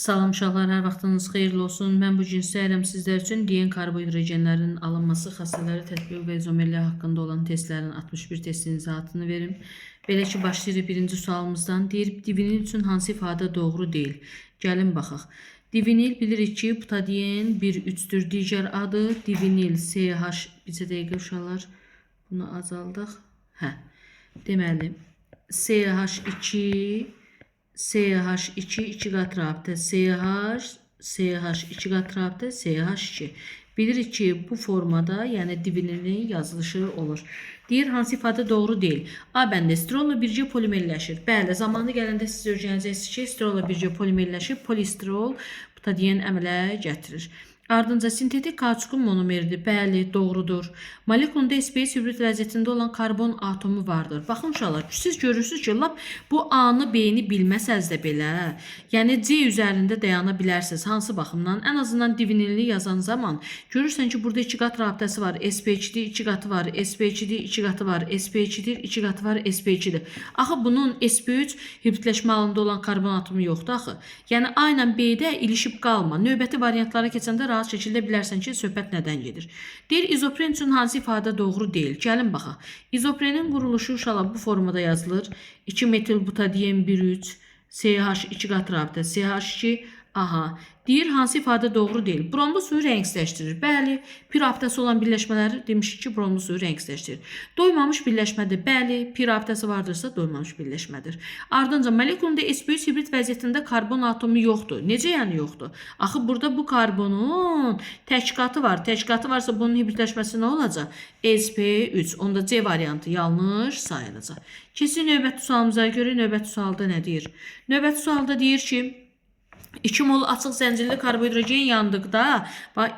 Salam uşaqlar, hər vaxtınız xeyirli olsun. Mən bu gün istəyirəm sizlər üçün diyen karbohidrogenlərin alınması, xəstələri tətbiq və izomerliyə haqqında olan testlərin 61 testin izahatını verim. Belə ki, başlayırıq birinci sualımızdan. Deyir, divinil üçün hansı ifadə doğru deyil? Gəlin baxaq. Divinil bilirik ki, butadiyen 1,3-dür digər adı. Divinil CH, bizə dəqiqə uşaqlar, bunu azaldıq. Deməli, CH2 CH2 2 qat rabitə CH 2 qat rabitə CH2. Bilirik ki, bu formada, yəni divinilin yazılışı olur. Deyir, hansı ifadə doğru deyil? A bəndə stirolla bircə polimerləşir. Bəli, zamanı gələndə siz öyrənəcəksiniz ki, stirolla bircə polimerləşib, polistirol butadiyen əmələ gətirir. Ardınca sintetik kauçukun monomeridir. Bəli, doğrudur. Molekulunda SPS hibrid vəziyyətində olan karbon atomu vardır. Baxın uşaqlar, siz görürsünüz ki, lap bu A-nı, B-ni bilməsəz də belə, yəni C üzərində dayana bilərsiniz. Hansı baxımdan? Ən azından divinilini yazan zaman görürsən ki, burada 2 qat rabitəsi var. SP2-dir, 2 qatı var. SP2-dir, 2 qatı var. SP2-dir, 2 qatı var. SP2-dir. Axı bunun SP3 hibridləşmə halında olan karbon atomu yoxdur axı. Yəni A ilə B-də ilişib qalma. Növbəti variantlara keçəndə rahat şəkildə bilərsən ki, söhbət nədən gedir. Deyir, izopren üçün hansı ifadə doğru deyil? Gəlin baxaq. İzoprenin quruluşu uşaqlar bu formada yazılır. 2 metil butadiyen 1,3 CH 2 qat rabitə CH2. Aha. Deyir, hansı ifadə doğru deyil? Bromlu suyu rəngsləşdirir. Bəli, pir rabitəsi olan birləşmələri demişik ki, bromlu suyu rəngsləşdirir. Doymamış birləşmədir. Bəli, pir rabitəsi vardırsa doymamış birləşmədir. Ardınca molekulunda SP3 hibrid vəziyyətində karbon atomu yoxdur. Necə yəni yoxdur? Axı burada bu karbonun tək qatı var. Tək qatı varsa bunun hibridləşməsi nə olacaq? SP3. Onda C variantı yanlış sayılacaq. Kesin növbəti sualımıza görə növbəti sualda nə deyir? Növbəti sualda deyir ki, 2 mol açıq zəncirli karbohidrogen yandıqda,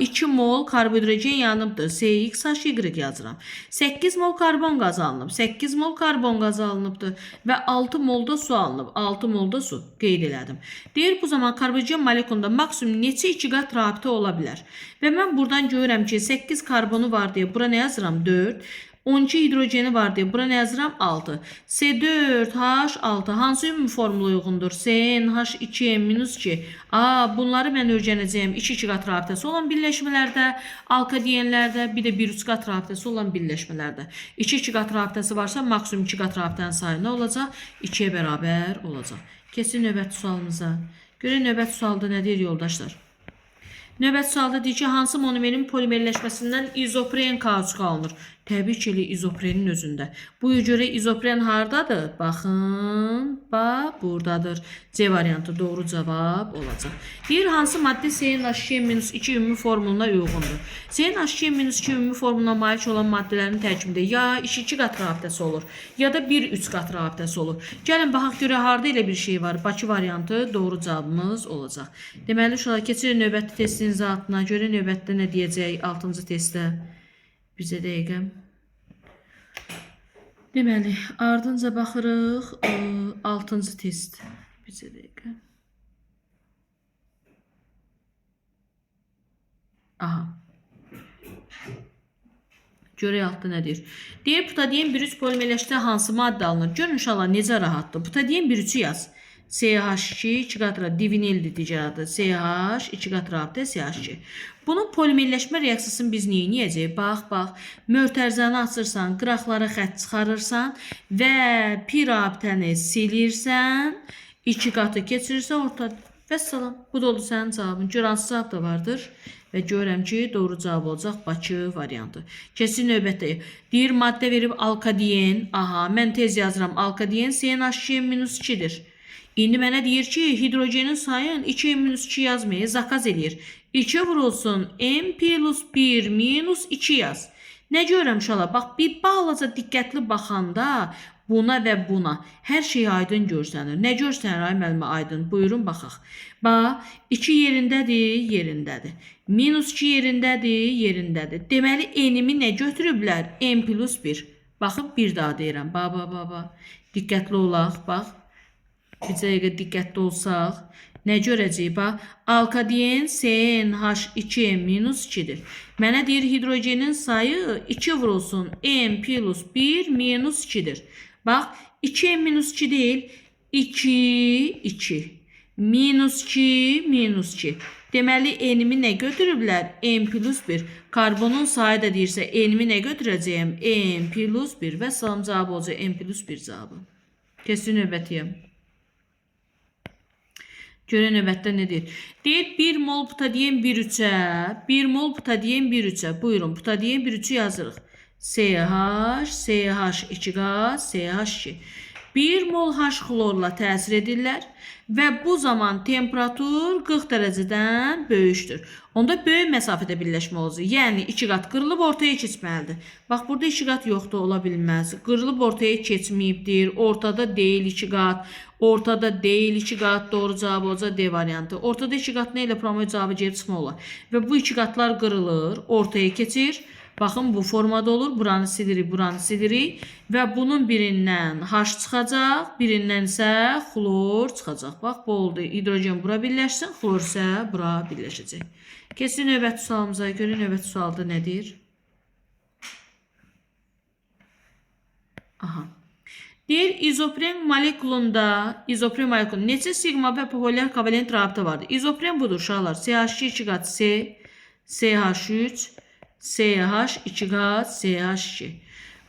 2 mol karbohidrogen yanıbdır. CXHY yazıram. 8 mol karbon qazı alınıb. 8 mol karbon qazı alınıbdır. Və 6 molda su alınıb. 6 molda su qeyd elədim. Deyir, bu zaman karbohidrogen molekulunda maksimum neçə 2 qat rabitə ola bilər? Və mən buradan görürəm ki, 8 karbonu var deyə bura nə yazıram? 4. 12 hidrogeni var deyə bura nə yazıram? 6. C4H6 hansı ümumi formula uyğundur? CnH2n-2. Bunları mən öyrənəcəyəm 2 qat rabitəsi olan birləşmələrdə, alkadiyenlərdə, bir də 1,3 qat rabitəsi olan birləşmələrdə. 2 qat rabitəsi varsa maksimum 2 qat rabitənin sayı nə olacaq? 2-yə bərabər olacaq. Kesin növbəti sualımıza. Görək növbəti sualda nə deyir yoldaşlar? Növbəti sualda deyir ki, hansı monomerin polimerləşməsindən izopren kauçuk alınır? Təbii ki, izoprenin özündə. Buya görə izopren hardadır? Baxın, buradadır. C variantı doğru cavab olacaq. Deyir, hansı maddə CnH2n-2 ümumi formuluna uyğundur? CnH2n-2 ümumi formuluna malik olan maddələrin tərkibində ya 2 qat rabitəsi olur, ya da 1,3 qat rabitəsi olur. Gəlin, baxaq görə harda elə bir şey var. Bakı variantı doğru cavabımız olacaq. Deməli, uşaqlar, keçirik növbəti testin izahatına. Görə növbətdə nə deyəcək 6-cı testdə? Bizə dəqiqə. Deməli, ardınca baxırıq 6-cı test. Bizə dəqiqə. Aha. Görək altda nə deyir? Deyir, butadiyen 1,3 polimerləşdə hansı maddə alınır? Görün inşallah necə rahatdır. Butadiyen 1,3-ü yaz. CH2 2 qat rabitə divinildir digər adı. CH 2 qat rabitə CH2. Bunun polimerləşmə reaksiyasını biz niyə edəcəyik? Bax. Mötərizəni açırsan, qıraqlara xətt çıxarırsan və pi rabitəni silirsən, 2 qatı keçirirsən ortada. Vəssalam. Bu da oldu sənin cavabın. Gör hansı cavab da vardır. Və görürəm ki, doğru cavab olacaq Bakı variantı. Kesin növbətdə. Deyir, maddə verib alkadiyen. Aha, mən tez yazıram. Alkadiyen CnH2n-2-dir. İndi mənə deyir ki, hidrogenin sayın 2n-2 yazmayı zakaz eləyir. 2 vurulsun n plus 1 minus 2 yaz. Nə görürəm uşaqlar? Bax, bir balaca diqqətli baxanda buna və buna hər şey aydın görsənir. Nə görsənir ay müəllimə aydın? Buyurun baxaq. Bax, 2 yerindədir. Minus 2 yerindədir. Deməli, n-imi nə götürüblər? N plus 1. Baxıb bir daha deyirəm. Bax. Diqqətli olaq, bax. Bir dəqiqə diqqətli olsaq, nə görəcəyik? Alkadiyen CnH2n-2-dir. Mənə deyir, hidrogenin sayı 2 vurulsun n plus 1 minus 2-dir. Bax, 2n-2 deyil, 2. minus 2, minus 2. Deməli, n-mi nə götürüblər? N plus 1. Karbonun sayı da deyirsə, n-mi nə götürəcəyim? N plus 1 və salam cavabı olacaq n plus 1 cavabı. Kesin növbətiyə. Görə növbətdə nə deyir? Deyir, 1 mol butadiyen 1,3-ə, 1 mol butadiyen 1,3-ə. Buyurun, butadiyen 1,3-ü yazırıq. CH, CH 2 qaz, CH 2. 1 mol H xlorla təsir edirlər və bu zaman temperatur 40 dərəcədən böyükdür. Onda böyük məsafədə birləşmə olacaq. Yəni 2 qat qırılıb ortaya keçməlidir. Bax, burada 2 qat yoxdur, ola bilməz. Qırılıb ortaya keçməyibdir. Ortada deyil 2 qat. Ortada deyil 2 qat. Doğru cavab olacaq D variantı. Ortada 2 qat nə ilə promoy cavabı gəlib çıxma olar. Və bu 2 qatlar qırılır, ortaya keçir. Baxın, bu formada olur. Buranı silirik, buranı silirik. Və bunun birindən H çıxacaq, birindən isə xlor çıxacaq. Bax, bu oldu. Hidrogen bura birləşsin, xlor isə bura birləşəcək. Kesin növbəti sualımıza görə növbəti sualda nədir? Aha. Deyir, izopren molekulunda neçə sigma və polar kovalent rabitə vardır? İzopren budur, uşaqlar. CH2 2 qat C, CH3, CH 2 qat, CH2.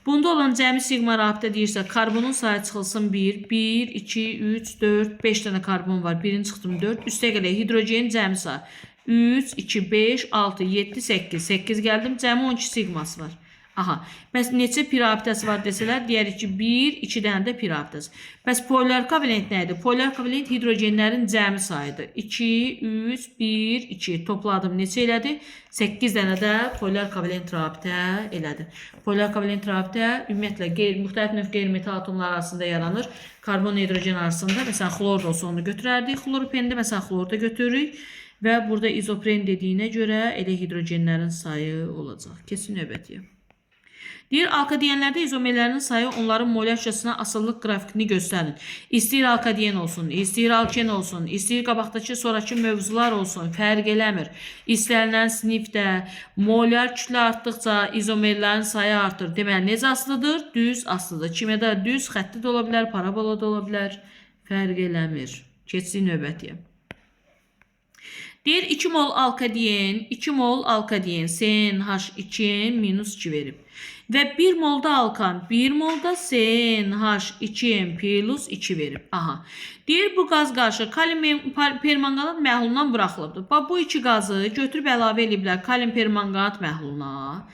Bunda olan cəmi sigma rabitə deyirsə, karbonun sayı çıxılsın 1, 1, 2, 3, 4, 5 dənə karbon var. Birini çıxdım 4. Üstə gələk hidrogenin cəmi sayı. 3, 2, 5, 6, 7, 8. 8 gəldim, cəmi 12 sigması var. Aha, bəs neçə pi rabitəsi var desələr, deyərik ki, 1, 2 dənə də pi rabitəsi. Bəs polar kovalent nə idi? Polar kovalent hidrogenlərin cəmi sayıdır. 2, 3, 1, 2. Topladım, neçə elədi? 8 dənə də polar kovalent rabitə elədi. Polar kovalent rabitə ümumiyyətlə müxtəlif növ qeyri-metal atomlar arasında yaranır. Karbon hidrogen arasında, məsələn, xlor da olsa onu götürərdik. Xloropendi, məsələn, xlor da götürürük. Və burada izopren dediyinə görə elə hidrogenlərin sayı olacaq. Kesin növbətiyə. Deyir, alkadiyenlərdə izomerlərin sayı onların molyajcasına asıllıq qrafikini göstərin. İstəyir alkadiyen olsun, istəyir alken olsun, istəyir qabaqdakı sonraki mövzular olsun, fərq eləmir. İstənilən sinifdə molyar kütlə artdıqca izomerlərin sayı artır. Deməli, necə asılıdır? Düz asılıdır. Kimyada düz xətti də ola bilər, parabola da ola bilər. Fərq eləmir. Keçsin növbətiyə. Deyir, 2 mol alkadiyen, CnH2 minus 2 verib. Və 1 molda alkan, 1 molda CnH2 plus 2 verib. Aha. Deyir, bu qaz qarşı kalium permanganat məhlulundan buraxılıbdır. Bu iki qazı götürüb əlavə ediblər kalium permanganat məhluluna.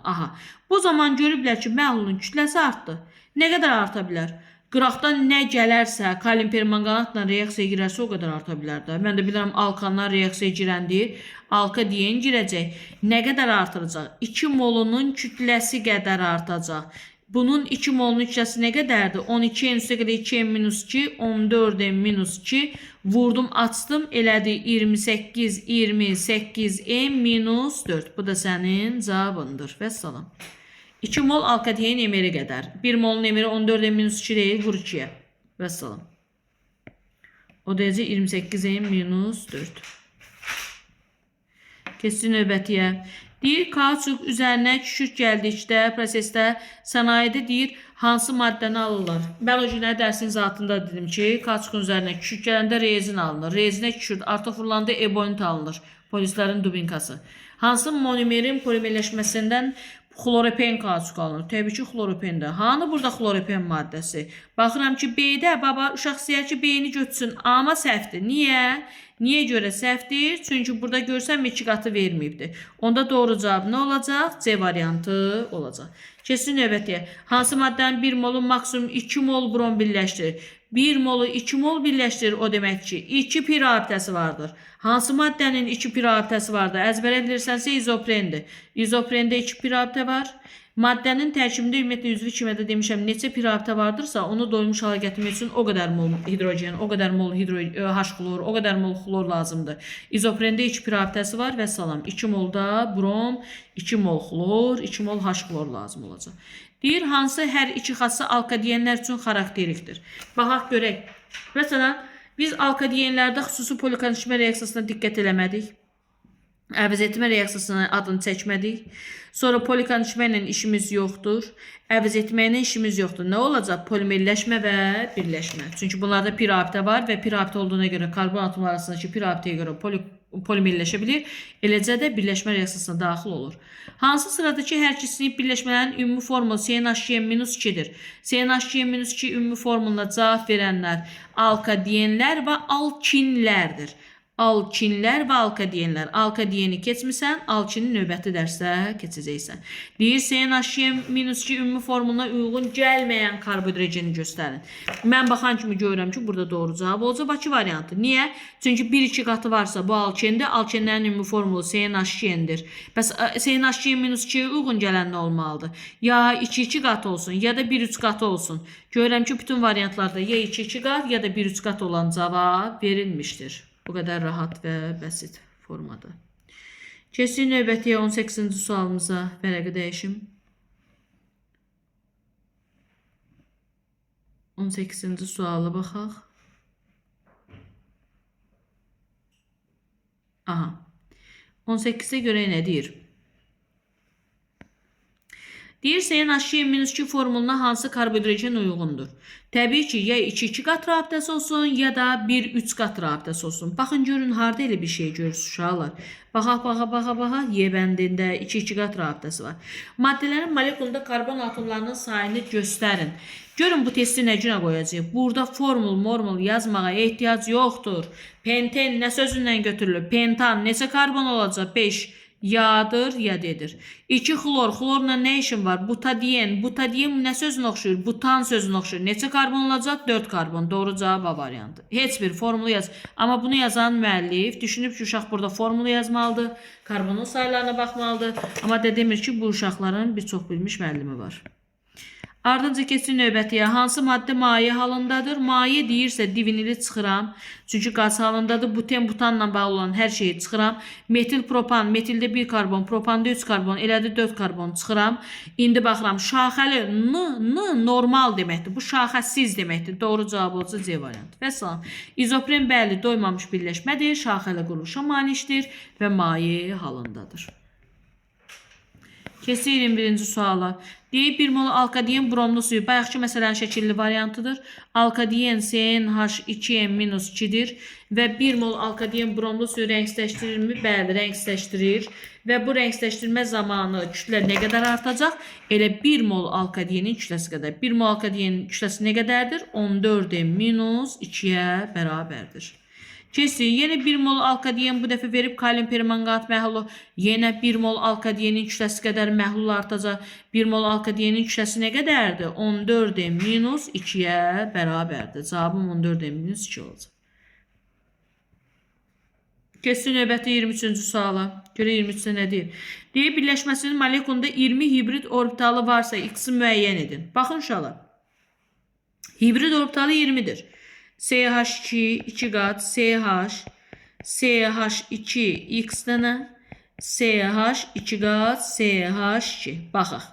Aha. Bu zaman görüblər ki, məhlulun kütləsi artdı. Nə qədər arta bilər? Qıraqdan nə gələrsə, kalium permanganatla reaksiyaya girərsə o qədər arta bilər də. Mən də bilirəm, alkanlar reaksiyaya girəndir. Alka deyən girəcək. Nə qədər artıracaq? 2 molunun kütləsi qədər artacaq. Bunun 2 molunun kütləsi nə qədərdir? 12 üstə qədər 2 minus 2, 14 minus 2. Vurdum, açdım, elədi 28, 28 minus 4. Bu da sənin cavabındır. Vəssalam. 2 mol alkadiyen emeri qədər. 1 molun emeri 14 minus 2 deyil, vur 2-yə. Vəssalam. O deyəcək 28 minus 4. Keçsin növbətiyə. Deyir, kauçuk üzərinə kükürt gəldikdə, prosesdə, sənayedə deyir, hansı maddəni alırlar? Biologiya dərsin zatında dedim ki, kauçukun üzərinə kükürt gələndə rezin alınır. Rezinə kükürt artıq vurulanda ebonit alınır. Polislərin dubinkası. Hansı monomerin polimerləşməsindən xloropen kauçuk alınır? Təbii ki, xloropendir. Hanı burada xloropen maddəsi? Baxıram ki, B-də baba uşaq istəyər ki, B-ni götürsün, amma səhvdir. Niyə? Niyə görə səhvdir? Çünki burada görsəm 2 qatı verməyibdir. Onda doğru cavab nə olacaq? C variantı olacaq. Keçsin növbətiyə. Hansı maddənin 1 molu maksimum 2 mol brom birləşdirir? 1 molu 2 mol birləşdirir, o demək ki, 2 pi rabitəsi vardır. Hansı maddənin 2 pi rabitəsi vardır? Əzbərə bilirsənsə izoprendir. İzoprende 2 pi rabitə var. Maddənin tərkibində ümumiyyətlə üzvü kimyada demişəm, neçə pi rabitə vardırsa, onu doymuş hala gətirmək üçün o qədər mol hidrogen, o qədər mol H-xlor, o qədər mol xlor lazımdır. İzoprende 2 pi rabitəsi var və salam. 2 molda brom, 2 mol xlor, 2 mol H-xlor lazım olacaq. Deyir, hansı hər iki xassa alkadiyenlər üçün xarakterikdir? Baxaq görək. Məsələn, biz alkadiyenlərdə xüsusi polikonişmə reaksiyasına diqqət eləmədik. Əvəz etmə reaksiyasının adını çəkmədik. Sonra polikondiçmə ilə işimiz yoxdur. Əvəz etməklə işimiz yoxdur. Nə olacaq? Polimerləşmə və birləşmə. Çünki bunlarda bir rabitə var və bir rabitə olduğuna görə karbon atomları arasındakı bir rabitəyə görə polimerləşə bilir. Eləcə də birləşmə reaksiyasına daxil olur. Hansı sıradakı hər iki sinif birləşmələrin ümumi formulu CnHCl-2-dir? CnHCl-2 ümumi formuluna cavab verənlər alkadiyenlər və alkinlərdir. Alkinlər və alkadiyenlər. Alkadiyeni keçmirsən, alkini növbəti dərsdə keçəcəksən. Deyir, CnHCl-2 ümumi formuluna uyğun gəlməyən karbohidrogeni göstərin. Mən baxan kimi görürəm ki, burada doğru cavab olacaq. Bakı variantı. Niyə? Çünki 1-2 qatı varsa bu alkendir. Alkenlərin ümumi formulu CnHCl-dir. Bəs CnHCl-2-yə uyğun gələn nə olmalıdır? Ya 2-2 qatı olsun, ya da 1-3 qatı olsun. Görürəm ki, bütün variantlarda ya 2-2 qat, ya da 1-3 qat olan cavab verilmişdir. Bu qədər rahat və bəsit formada. Keçdik növbətiyə 18-ci sualımıza. Vərəqi dəyişim. 18-ci suala baxaq. Aha. 18-ə görə nə deyir? Deyir, CnHCl-2 formuluna hansı karbohidrogen uyğundur? Təbii ki, ya 2-2 qat rabitəsi olsun, ya da 1-3 qat rabitəsi olsun. Baxın, görün, harada elə bir şey görürsünüz, uşaqlar. Baxa, Y bəndində 2-2 qat rabitəsi var. Maddələrin molekulunda karbon atomlarının sayını göstərin. Görün, bu testi nə günə qoyacaq? Burada formul yazmağa ehtiyac yoxdur. Penten nə sözündən götürülür? Pentan neçə karbon olacaq? 5. Yağdır, yadedir. 2 xlor, xlorla nə işin var? Butadiyen nə sözünə oxşuyur? Butan sözünə oxşuyur. Neçə karbon olacaq? 4 karbon. Doğru cavab A variantı. Heç bir formulu yaz. Amma bunu yazan müəllif düşünüb ki, uşaq burada formulu yazmalıdır. Karbonun saylarına baxmalıdır. Amma da demir ki, bu uşaqların bir çox bilmiş müəllimi var. Ardınca keçsin növbətiyə. Hansı maddə maye halındadır? Maye deyirsə divinili çıxıram. Çünki qaz halındadır. Buten, butanla bağlı olan hər şeyi çıxıram. Metil, propan. Metildə 1 karbon, propanda 3 karbon, elədə 4 karbon çıxıram. İndi baxıram. Şaxəli normal deməkdir. Bu şaxəsiz deməkdir. Doğru cavab olsa C variantı. Və salam. İzopren bəli doymamış birləşmədir. Şaxəli quruluşa malikdir və maye halındadır. Keçir 21-ci suala. Deyib 1 mol alkadiyen bromlu suyu. Bayaqki məsələnin şəkilli variantıdır. Alkadiyen CnH2n-2-dir və 1 mol alkadiyen bromlu suyu rəngsləşdirirmi? Bəli, rəngsləşdirir. Və bu rəngsləşdirmə zamanı kütlə nə qədər artacaq? Elə 1 mol alkadiyenin kütləsi qədər. 1 mol alkadiyenin kütləsi nə qədərdir? 14-2-yə bərabərdir. Keçir. Yenə 1 mol alkadiyen bu dəfə verib kalium permanganat məhlulu. Yenə 1 mol alkadiyenin kütləsi qədər məhlul artacaq. 1 mol alkadiyenin kütləsi nə qədərdir? 14-2-yə bərabərdir. Cavabım 14-2 olacaq. Keçsin növbəti 23-cü suala. Görə 23-də nə deyir? Deyir, birləşməsinin molekulunda 20 hibrid orbitalı varsa x-i müəyyən edin. Baxın uşaqlar. Hibrid orbitalı 20-dir. CH2 2 qat CH CH2 x dənə CH 2 qat CH2. Baxaq.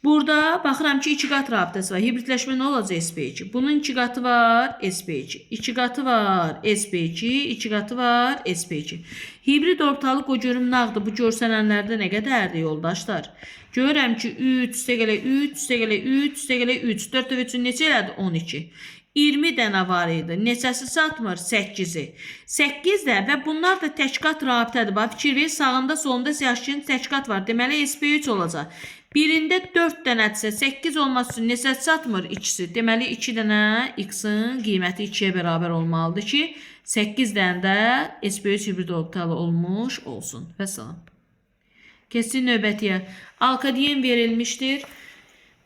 Burada baxıram ki 2 qat rabitəsi var. Hibridləşmə nə olacaq sp2? Bunun 2 qatı var sp2. 2 qatı var sp2. 2 qatı var sp2. Hibrid orbitalıq o görüm nağdır. Bu görsənənlərdə nə qədərdir yoldaşlar? Görürəm ki 3 üstəgələ 3 üstəgələ 3 üstəgələ 3. 4 və 3-ün neçə elədi? 12. 20 dənə var idi. Neçəsi çatmır? 8-i. 8 də və bunlar da təkqat rabitədir. Bax, fikir ver, sağında solunda CH2-nin təkqat var. Deməli, sp3 olacaq. Birində 4 dənədirsə, 8 olması üçün neçəsi çatmır? İkisi. Deməli, 2 dənə x-in qiyməti 2-yə bərabər olmalıdır ki, 8 dənə də sp3 hibrid orbitalı olmuş olsun. Və salam. Keçsin növbətiyə. Alkadiyen verilmişdir.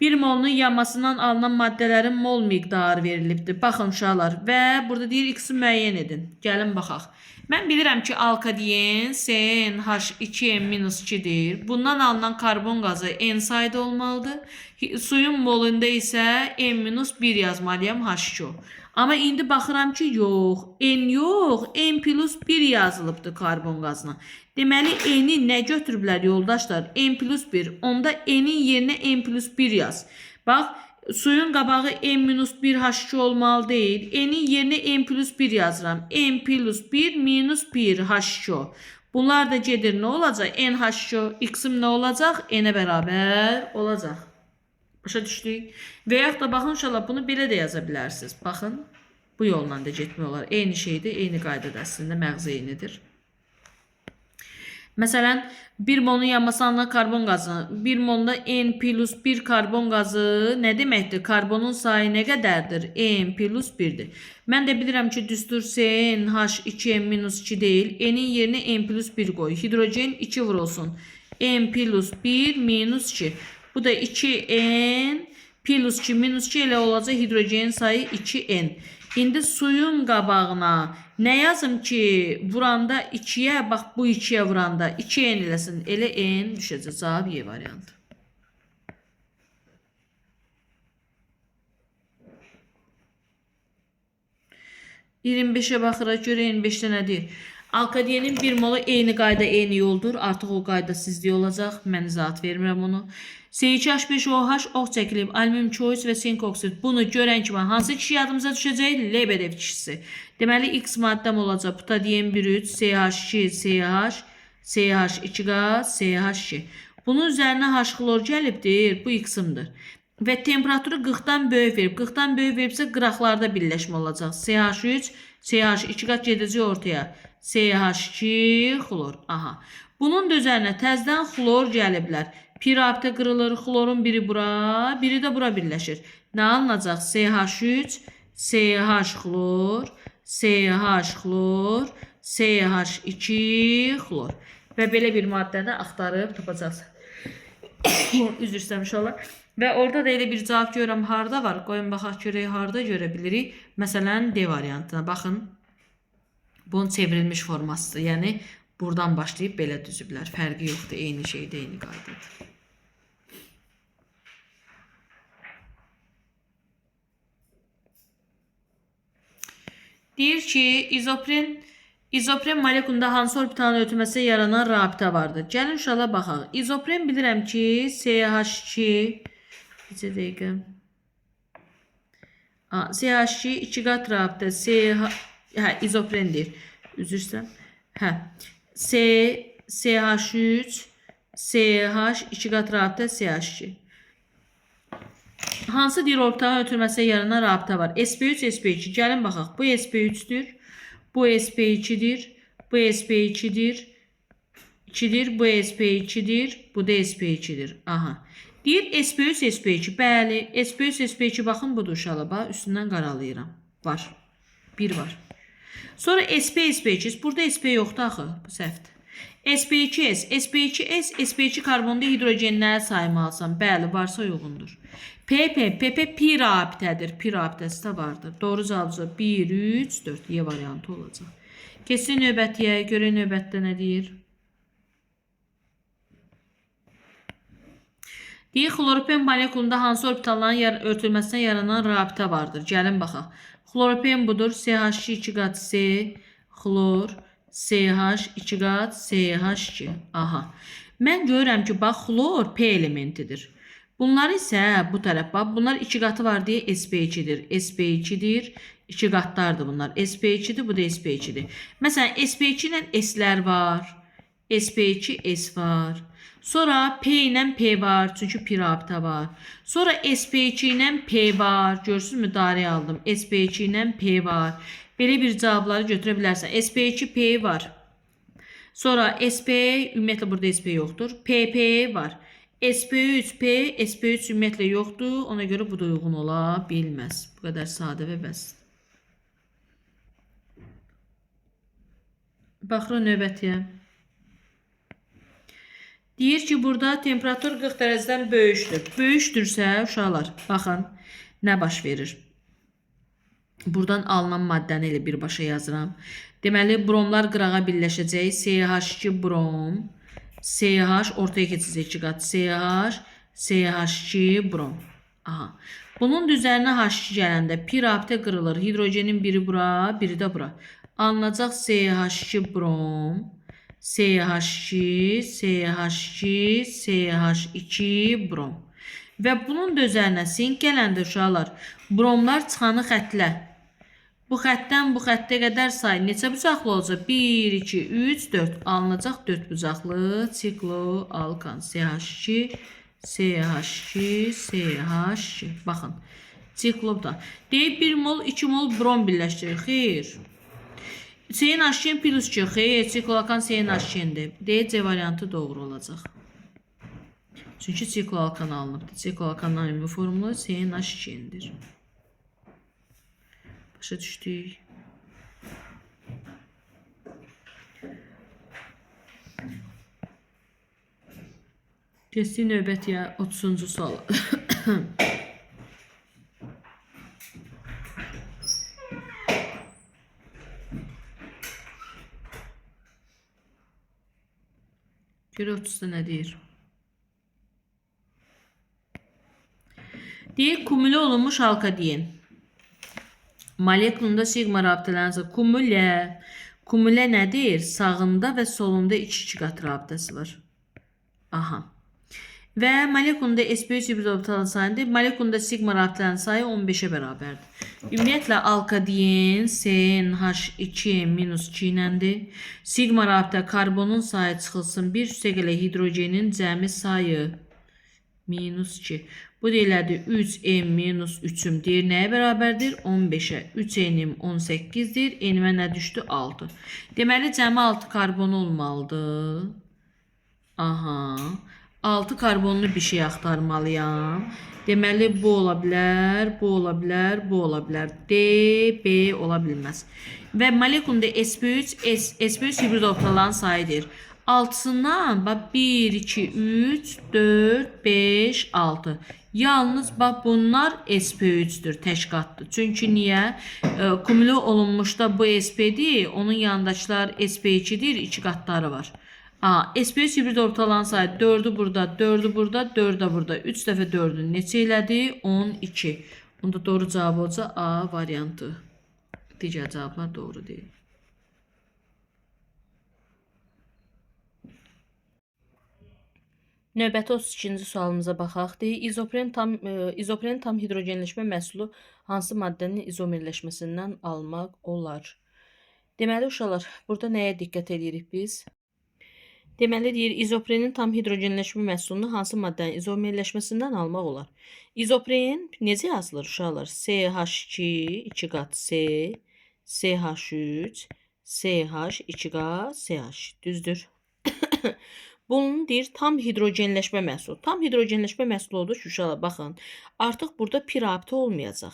1 molunun yanmasından alınan maddələrin mol miqdarı verilibdir. Baxın uşaqlar və burada deyir x-i müəyyən edin. Gəlin baxaq. Mən bilirəm ki alkadiyen CnH2n-2-dir. Bundan alınan karbon qazı n sayda olmalıdır. Suyun molunda isə n-1 yazmalıyam H2O. Amma indi baxıram ki yox, n+1 yazılıbdır karbon qazına. Deməli, n-i nə götürüblər yoldaşlar? n+1. Onda n-in yerinə n+1 yaz. Bax, suyun qabağı n-1 H2 olmalı deyil. N-in yerinə n+1 yazıram. n+1 -1 H2O. Bunlar da gedir nə olacaq? NH2 x-im nə olacaq? N-ə bərabər olacaq. Başa düşdük. Və yaxud da baxın inşallah bunu belə də yaza bilərsiniz. Baxın. Bu yolla da getmək olar. Eyni şeydir, eyni qaydada əslində məğzi eynidir. Məsələn, 1 molun yanmasına karbon qazı, 1 molda N plus 1 karbon qazı nə deməkdir? Karbonun sayı nə qədərdir? N plus 1'dir. Mən də bilirəm ki, düstur CnH2n-2 deyil. N'in yerinə N plus 1 qoy. Hidrogen 2 vurulsun. N plus 1 minus 2. Bu da 2N plus 2 minus 2 elə olacaq hidrogenin sayı 2N. İndi suyun qabağına nə yazım ki, vuranda 2'yə, bax bu 2'yə vuranda 2N eləsin. Elə N düşəcək. Cavab Y variantı. (25'e baxıraq görə 25'də nədir? Alkadiyenin 1 molu eyni qayda, eyni yoldur. Artıq o qayda sizdə olacaq. Mən izahat vermirəm onu. C2H5OH ox çəkilib, alüminium klorid və sink oksid. Bunu görən kimi hansı kişi yadımıza düşəcək? Lebedev kişisi. Deməli, X maddəm olacaq. Butadiyen 1,3, CH2, CH, CH2 qaz, CH2. Bunun üzərinə H xlor gəlibdir. Bu X-imdir. Və temperaturu 40-dan böyük verib. 40-dan böyük veribsə qıraqlarda birləşmə olacaq. CH3, CH2 qat gedəcək ortaya. CH2 xlor. Aha. Bunun da üzərinə təzdən xlor gəliblər. Pirabitə qırılır. Xlorun biri bura, biri də bura birləşir. Nə alınacaq? CH3, CH xlor, CH xlor, CH2 xlor. Və belə bir maddəni axtarıb tapacaqsın. Üzr istəyirəm inşallah. Və orada da elə bir cavab görürəm, harda var? Qoyun baxaq görək, harda görə bilirik. Məsələn, D variantına baxın. Bunun çevrilmiş formasıdır. Yəni, buradan başlayıb belə düzüblər. Fərqi yoxdur, eyni şeydir, eyni qaydadır. Deyir ki, izopren molekulunda hansı orbitalın ötürməsi yaranan rabitə vardır? Gəlin inşallah baxaq. İzopren bilirəm ki, CH2 bir dəqiqə. CH2 2 qat rabitə, izoprendir. Üzrsən. CH3, CH 2 qat rabitə, CH2. Hansı deyir orbitalın ötürməsi yaranan rabitə var? SP3, SP2. Gəlin baxaq. Bu SP3'dür. Bu SP2'dir. Bu SP2'dir. 2'dir. Bu SP2'dir. Bu da SP2'dir. Aha. Deyir SP3, SP2. Bəli. SP3, SP2 baxın budur uşaqlar. Bax, üstündən qaralayıram. Var. 1 var. Sonra SP, SP2. Burada SP yoxdur axı. Bu səhvdir. SP2S, SP2S, SP2 karbonda hidrogenləri saymalısan. Bəli, varsa uyğundur. PP pi rabitədir. Pi rabitəsi də vardır. Doğru cavabı 1, 3, 4 Y variantı olacaq. Keçsin növbətiyə. Görək növbətdə nə deyir? Deyir, xloropen molekulunda hansı orbitalların örtülməsindən yaranan rabitə vardır? Gəlin baxaq. Xloropen budur. CH2 qat C, xlor, CH2 qat CH2. Aha. Mən görürəm ki, bax, xlor P elementidir. Bunlar isə bu tərəf, bax, bunlar 2 qatı var deyə SP2'dir. SP2'dir. 2 qatlardır bunlar. SP2'dir, bu da SP2'dir. Məsələn, SP2 ilə S'lər var. SP2, S var. Sonra P ilə P var, çünki pi rabitə var. Sonra SP2 ilə P var. Görürsünüzmü? Dairə aldım. SP2 ilə P var. Belə bir cavabları götürə bilərsən. SP2, P var. Sonra SP, ümumiyyətlə burada SP yoxdur. PP var. SP3, P, SP3 ümumiyyətlə yoxdur. Ona görə bu da uyğun ola bilməz. Bu qədər sadə və bəs. Baxırıq növbətiyə. Deyir ki, burada temperatur 40 dərəcədən böyükdür. Böyükdürsə, uşaqlar, baxın, nə baş verir? Buradan alınan maddəni elə birbaşa yazıram. Deməli, bromlar qırağa birləşəcək. CH2 brom, CH ortaya keçəcək 2 qat. CH, CH2 brom. Aha. Bunun üzərinə H2 gələndə pi rabitə qırılır. Hidrogenin biri bura, biri də bura. Alınacaq CH2 brom, CH2, CH2, CH2 brom. Və bunun da üzərinə sink gələndə uşaqlar, bromlar çıxanı xətlə. Bu xəttdən bu xəttə qədər say neçə bucaqlı olacaq? 1, 2, 3, 4. Alınacaq 4 bucaqlı sikloalkan. CH2, CH2, CH2. Baxın. Siklobda. Deyib 1 mol, 2 mol brom birləşdirir. Xeyr. CNH2 plus 2. Xeyr. Sikloalkan CNH2-dir. Deyib C variantı doğru olacaq. Çünki sikloalkan alınıbdır. Sikloalkanın ümumi formulu CNH2-dir. Başa düşdük. Keçdik növbətiyə 30-cu suala. Görə 30-da nə deyir? Deyir, kumülə olunmuş halka deyin. Molekulunda sigma rabitələrinsə kumülə nədir? Sağında və solunda 2 qat rabitəsi var. Aha. Və molekulunda sp3 hibrid orbitalın sayıdır. Molekulunda sigma rabitələrin sayı 15-ə bərabərdir. Ümumiyyətlə alkadein CnH2 minus 2 iləndir. Sigma rabitə karbonun sayı çıxılsın 1, üstəgələ hidrogenin cəmi sayı minus 2. Bu deyilədir 3n minus 3'üm deyir nəyə bərabərdir? 15'ə. 3n'im 18'dir. N'imə nə düşdü? 6. Deməli cəmi 6 karbon olmalıdır. Aha. 6 karbonlu bir şey axtarmalıyam. Deməli bu ola bilər, bu ola bilər, bu ola bilər. D, B ola bilməz. Və molekulunda sp3 hibrid orbitalların sayıdır. 6'sından bax 1, 2, 3, 4, 5, 6. Yalnız bax bunlar sp3'dür, tək qatdır. Çünki niyə? Kumülə olunmuşda bu sp-dir, onun yanındakılar sp2'dir, 2 qatları var. sp3 hibrid orbitalların sayı 4'ü burada, 4'ü burada, 4'ü burada. 3 dəfə 4'ü neçə elədi? 12. Bunda doğru cavab olacaq A variantı. Digər cavablar doğru deyil. Növbəti 32-ci sualımıza baxaq. İzoprenin tam hidrogenləşmə məhsulu hansı maddənin izomerləşməsindən almaq olar? Deməli uşaqlar, burada nəyə diqqət edirik biz? Deməli deyir, izoprenin tam hidrogenləşmə məhsulunu hansı maddənin izomerləşməsindən almaq olar? İzopren necə yazılır uşaqlar? CH2, 2 qat C, CH3, CH, 2 qat CH. Düzdür. Bunun deyir tam hidrogenləşmə məhsulu. Tam hidrogenləşmə məhsulu oldu ki, uşaqlar baxın. Artıq burada pi rabitə olmayacaq.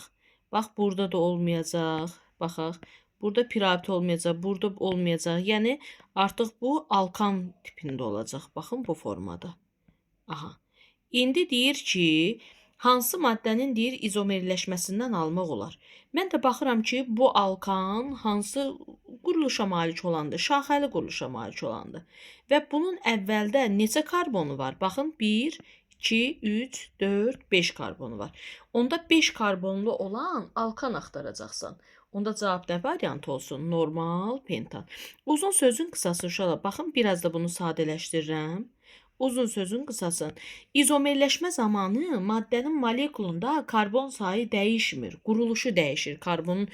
Bax, burada da olmayacaq. Baxaq. Burada pi rabitə olmayacaq, burada olmayacaq. Yəni artıq bu alkan tipində olacaq. Baxın bu formada. Aha. İndi deyir ki, hansı maddənin deyir izomerləşməsindən almaq olar? Mən də baxıram ki, bu alkan hansı quruluşa malik olandır? Şaxəli quruluşa malik olandır. Və bunun əvvəldə neçə karbonu var? Baxın 1, 2, 3, 4, 5 karbonu var. Onda 5 karbonlu olan alkan axtaracaqsan. Onda cavab nə variantı olsun? Normal pentan. Uzun sözün qısası uşaqlar. Baxın biraz da bunu sadələşdirirəm. Uzun sözün qısası. İzomerləşmə zamanı maddənin molekulunda karbon sayı dəyişmir. Quruluşu dəyişir. Karbonun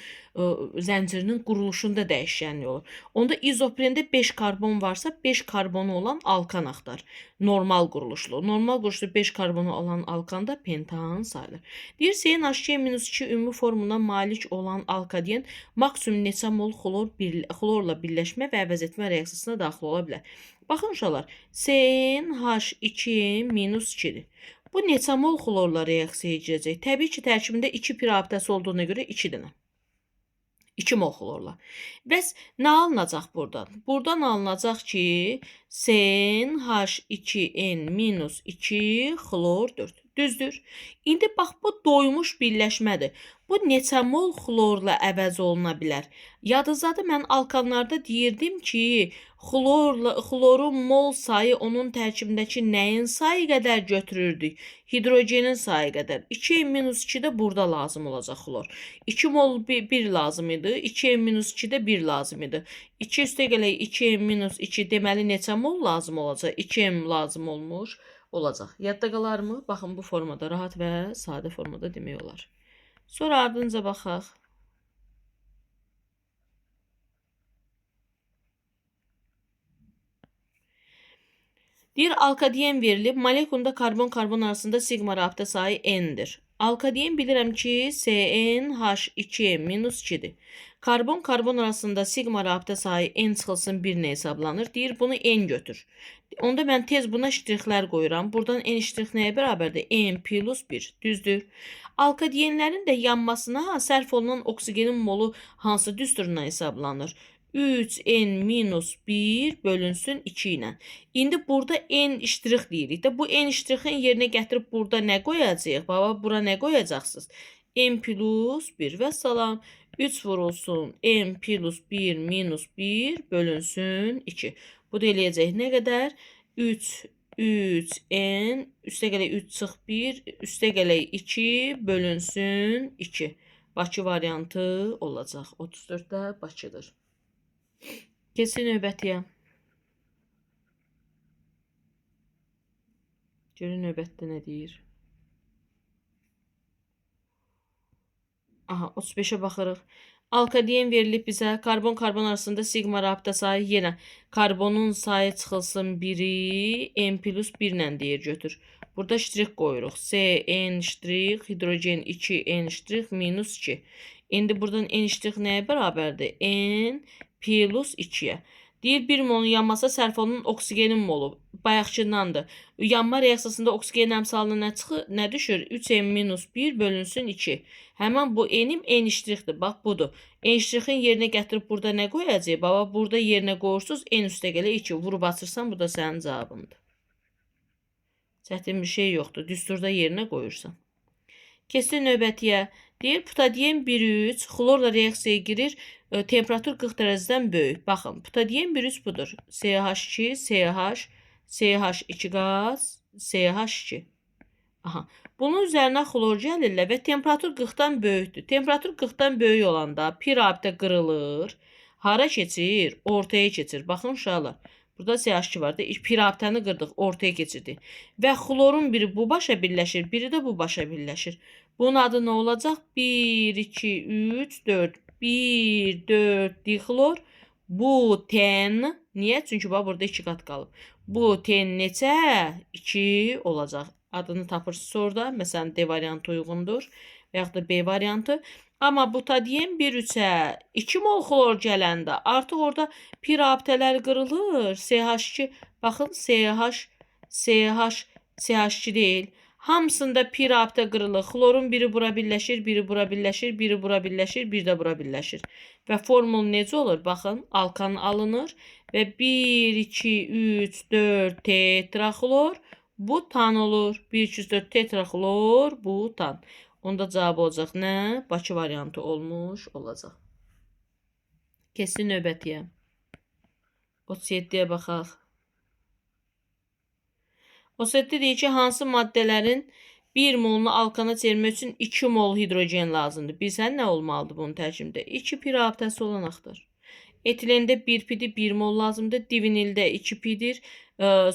zəncirinin quruluşunda dəyişkənlik olur. Onda izoprendə 5 karbon varsa 5 karbonu olan alkan axtar. Normal quruluşlu. Normal quruluşlu 5 karbonu olan alkan da pentan sayılır. Deyir CnH2-2 ümumi formuna malik olan alkaden maksimum neçə mol xlorla birləşmə və əvəz etmə reaksiyasına daxil ola bilər. Baxın uşaqlar, CnH2-2-dir. Bu neçə mol xlorla reaksiya edəcək? Təbii ki, tərkibində 2 pi rabitəsi olduğuna görə 2 dənə. 2 mol xlorla. Bəs nə alınacaq buradan? Buradan alınacaq ki, CnH2n-2 xlor 4. Düzdür. İndi bax, bu doymuş birləşmədir. Bu neçə mol xlorla əvəz oluna bilər? Yadınızdadır, mən alkanlarda deyirdim ki, xlorun mol sayı onun tərkibindəki nəyin sayı qədər götürürdük? Hidrogenin sayı qədər. 2n-2 də burada lazım olacaq xlor. 2 mol 1 lazım idi. 2n-2 də 1 lazım idi. 2 üstə gələk 2n-2 deməli neçə mol lazım olacaq? 2n lazım olmuş olacaq. Yadda qalar mı? Baxın bu formada rahat və sadə formada demək olar. Sonra ardınca baxaq. Deyir alkadiyen verilib, molekulunda karbon-karbon arasında sigma rabitə sayı n-dir. Alkadiyen bilirəm ki, CnH2n-2-dir. Karbon-karbon arasında sigma rabitə sayı n çıxılsın 1 nə hesablanır? Deyir, bunu n götür. Onda mən tez buna ştrixlər qoyuram. Buradan n ştrix nəyə bərabərdir? n plus 1. Düzdür. Alkadiyenlərin də yanmasına sərf olunan oksigenin molu hansı düsturundan hesablanır? 3n-1 bölünsün 2 ilə. İndi burada n ştrix deyirik də. Bu n ştrixin yerinə gətirib burada nə qoyacağıq? Baba, bura nə qoyacaqsınız? n plus 1 və salam. 3 vurulsun n plus 1 minus 1 bölünsün 2. Bu da eləyəcək nə qədər? 3n üstə gələk 3 çıx 1 üstə gələk 2 bölünsün 2. Bakı variantı olacaq. 34-də Bakıdır. Kesin növbətiyə. Görün növbətdə nə deyir. Aha, 35'e baxırıq. Alkadiyen verilib bizə karbon-karbon arasında sigma rabitə sayı yenə karbonun sayı çıxılsın 1'i n plus 1 ilə deyir götür. Burada ştrix qoyuruq. Cn ştrix hidrogen 2 n ştrix minus 2. İndi buradan n ştrix nəyə bərabərdir? N plus 2'yə. Deyir 1 molun yanmasa sərf olunan oksigenin molu bayaqçındandır. Yanma reaksiyasında oksigenin əmsalına nə düşür? 3n minus 1 bölünsün 2. Həmən bu n'im n ştrixdir. Bax budur. N ştrixin yerinə gətirib burada nə qoyacaq? Baba, burada yerinə qoyursuz n üstə gələ 2. Vurub açırsan, bu da sənin cavabındır. Çətin bir şey yoxdur. Düsturda yerinə qoyursan. Kesin növbətiyə. Deyir, butadiyen 1,3 xlorla reaksiyaya girir. Temperatur 40 dərəcədən böyük. Baxın, butadiyen 1,3 budur. CH2, CH, CH2 qaz, CH2. Aha. Bunun üzərinə xlor gəlirlər və temperatur 40-dan böyükdür. Temperatur 40-dan böyük olanda pi rabitə qırılır. Hara keçir? Ortaya keçir. Baxın uşaqlar. Burada CH2 var da. Pi rabitəni qırdıq, ortaya keçirdi. Və xlorun biri bu başa birləşir, biri də bu başa birləşir. Bunun adı nə olacaq? 1, 2, 3, 4. 1, 4 dixlor. Bu ten. Niyə? Çünki burada 2 qat qalıb. Bu ten neçə? 2 olacaq. Adını tapırsınız orada. Məsələn, D variantı uyğundur. Və yaxud da B variantı. Amma butadiyen 1,3'ə 2 mol xlor gələndə artıq orada pi rabitələr qırılır. CH2, baxın CH2 deyil. Hamısında pi rabitə qırılır. Xlorun biri bura birləşir, biri bura birləşir, biri bura birləşir, biri də bura birləşir. Və formul necə olur? Baxın, alkan alınır və 1, 2, 3, 4 tetraxlor butan olur. 1, 2, 3, 4 tetraxlor butan. Onda cavab olacaq nə? Bakı variantı olmuş olacaq. Kesin növbətiyə. 37'yə baxaq. 37 deyir ki, hansı maddələrin 1 molunu alkana çevirmək üçün 2 mol hidrogen lazımdır. Bilsən nə olmalıdır bunun tərkibində? 2 pi rabitəsi olan axtar. Etilendə 1 pidir, 1 mol lazımdır. Divinildə 2 pidir.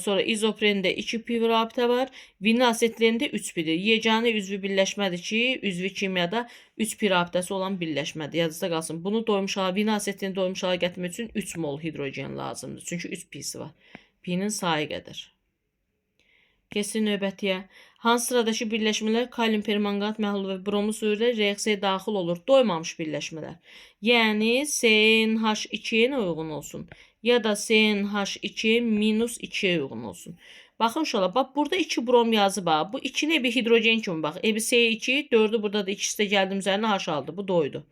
Sonra izoprende 2 pi rabitə var. Vinil asetlərində 3 pidir. Yeganə üzvü birləşmədir ki, üzvü kimyada 3 pi rabitəsi olan birləşmədir. Yadınızda qalsın. Bunu doymuş hala, vinil asetlərini doymuş hala gətirmək üçün 3 mol hidrogen lazımdır. Çünki 3 pisi var. Pinin sayı qədər. Kesin növbətiyə. Hansı sıradakı birləşmələr kalium permanganat məhlulu və bromu suyu ilə reaksiyaya daxil olur? Doymamış birləşmələr. Yəni CnH2-yə uyğun olsun. Ya da CnH2 minus 2'ye uyğun olsun. Baxın uşaqlar, bax burada 2 brom yazı bax. Bu 2'ni bir hidrogen kimi bax. Bir C2, 4'ü burada da ikisi də gəldim üzərinə H6. Bu doydu.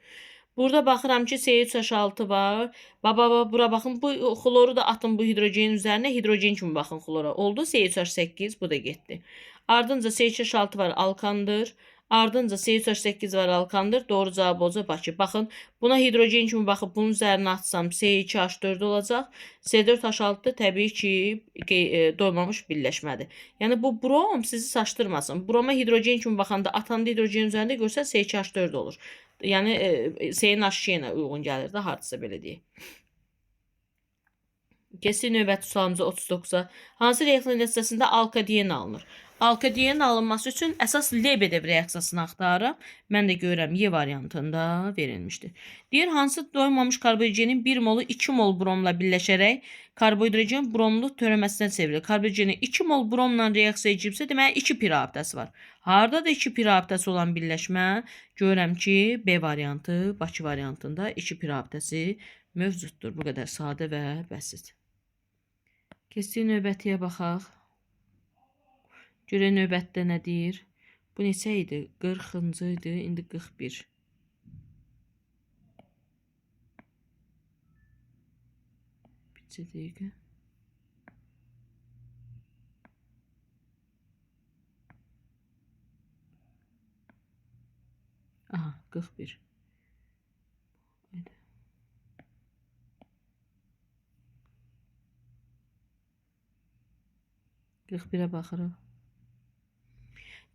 Burada baxıram ki C3H6 var. Baba, bura baxın. Bu xloru da atın bu hidrogenin üzərinə. Hidrogen kimi baxın xlora. Oldu C3H8. Bu da getdi. Ardınca C2H6 var, alkandır. Ardınca C3H8 var, alkandır. Doğru cavab olacaq Bakı. Baxın, buna hidrogen kimi baxıb bunun üzərinə atsam C2H4 olacaq. C4H6 təbii ki doymamış birləşmədir. Yəni bu brom sizi saçdırmasın. Broma hidrogen kimi baxanda atanda hidrogen üzərində görsə C2H4 olur. Yəni CnH2 ilə uyğun gəlir də, hardasa belə deyək. Kesin növbəti sualımıza 39'a. Hansı reaksiya nəticəsində alkadiyen alınır? Alkadiyenin alınması üçün əsas Lebedev reaksiyasını axtarırıq. Mən də görürəm Y variantında verilmişdir. Deyir, hansı doymamış karbohidrogenin 1 molu 2 mol bromla birləşərək karbohidrogen bromlu törəməsinə çevrilir. Karbohidrogenin 2 mol bromla reaksiya edibsə, deməli 2 pir abidəsi var. Harda da 2 pir abidəsi olan birləşmə? Görürəm ki, B variantı, Bakı variantında 2 pir abidəsi mövcuddur. Bu qədər sadə və bəsit. Keçdik növbətiyə baxaq. Görək növbətdə nə deyir? Bu neçə idi? 40-cı idi, indi 41. Bir dəqiqə. Aha, 41. Haydi. Qırx birə baxırıq.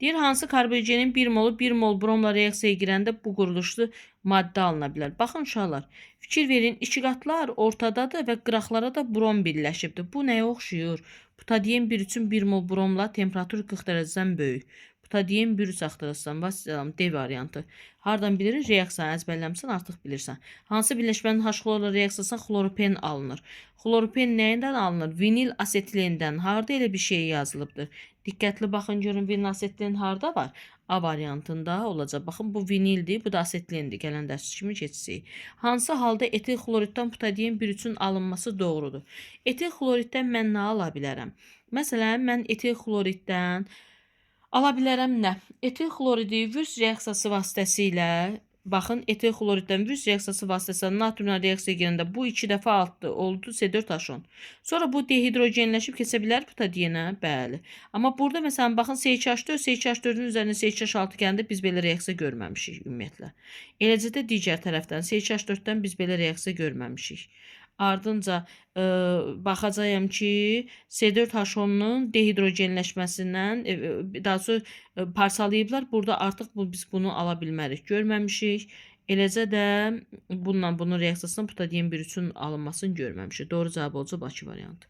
Deyir, hansı karbohidrogenin 1 molu 1 mol bromla reaksiyaya girəndə bu quruluşlu maddə alına bilər. Baxın uşaqlar, fikir verin, iki qatlar ortadadır və qıraqlara da brom birləşibdir. Bu nəyə oxşuyur? Butadiyen 1 üçün 1 mol bromla temperatur 40 dərəcədən böyük. Butadiyen 1 axtarırsan, vasitəlam D variantı. Hardan bilirik? Reaksiyanı əzbərləmişsən, artıq bilirsən. Hansı birləşmənin H-xlorla reaksiyasına xloropen alınır? Xloropen nəyindən alınır? Vinil asetilindən. Harda elə bir şey yazılıbdır? Diqqətli baxın, görün vinil asetilin harda var? A variantında olacaq. Baxın, bu vinildir, bu da asetlindir. Gələn dərs kimi keçsək. Hansı halda etil xloriddən butadiyen 1 üçün alınması doğrudur? Etil xloriddən mən nə ala bilərəm? Məsələn, mən etil xloriddən ala bilərəm nə? Etil xloridi Würz reaksiyası vasitəsilə, baxın, etil xloriddən Würz reaksiyası vasitəsilə natriumla reaksiyaya girəndə bu 2 dəfə artdı, oldu C4H10. Sonra bu dehidrogenləşib keçə bilər butadiyenə? Bəli. Amma burada məsələn baxın C2H4, C2H4-ün üzərinə C2H6 gələndə biz belə reaksiya görməmişik ümumiyyətlə. Eləcə də digər tərəfdən C2H4-dən biz belə reaksiya görməmişik. Ardınca baxacağım ki, C4H10-nun dehidrogenləşməsindən daha sonra parçalayıblar. Burada artıq biz bunu ala bilmərik, görməmişik. Eləcə də bununla bunun reaksiyasının butadiyen 1 üçün alınmasını görməmişik. Doğru cavab olacaq Bakı variantı.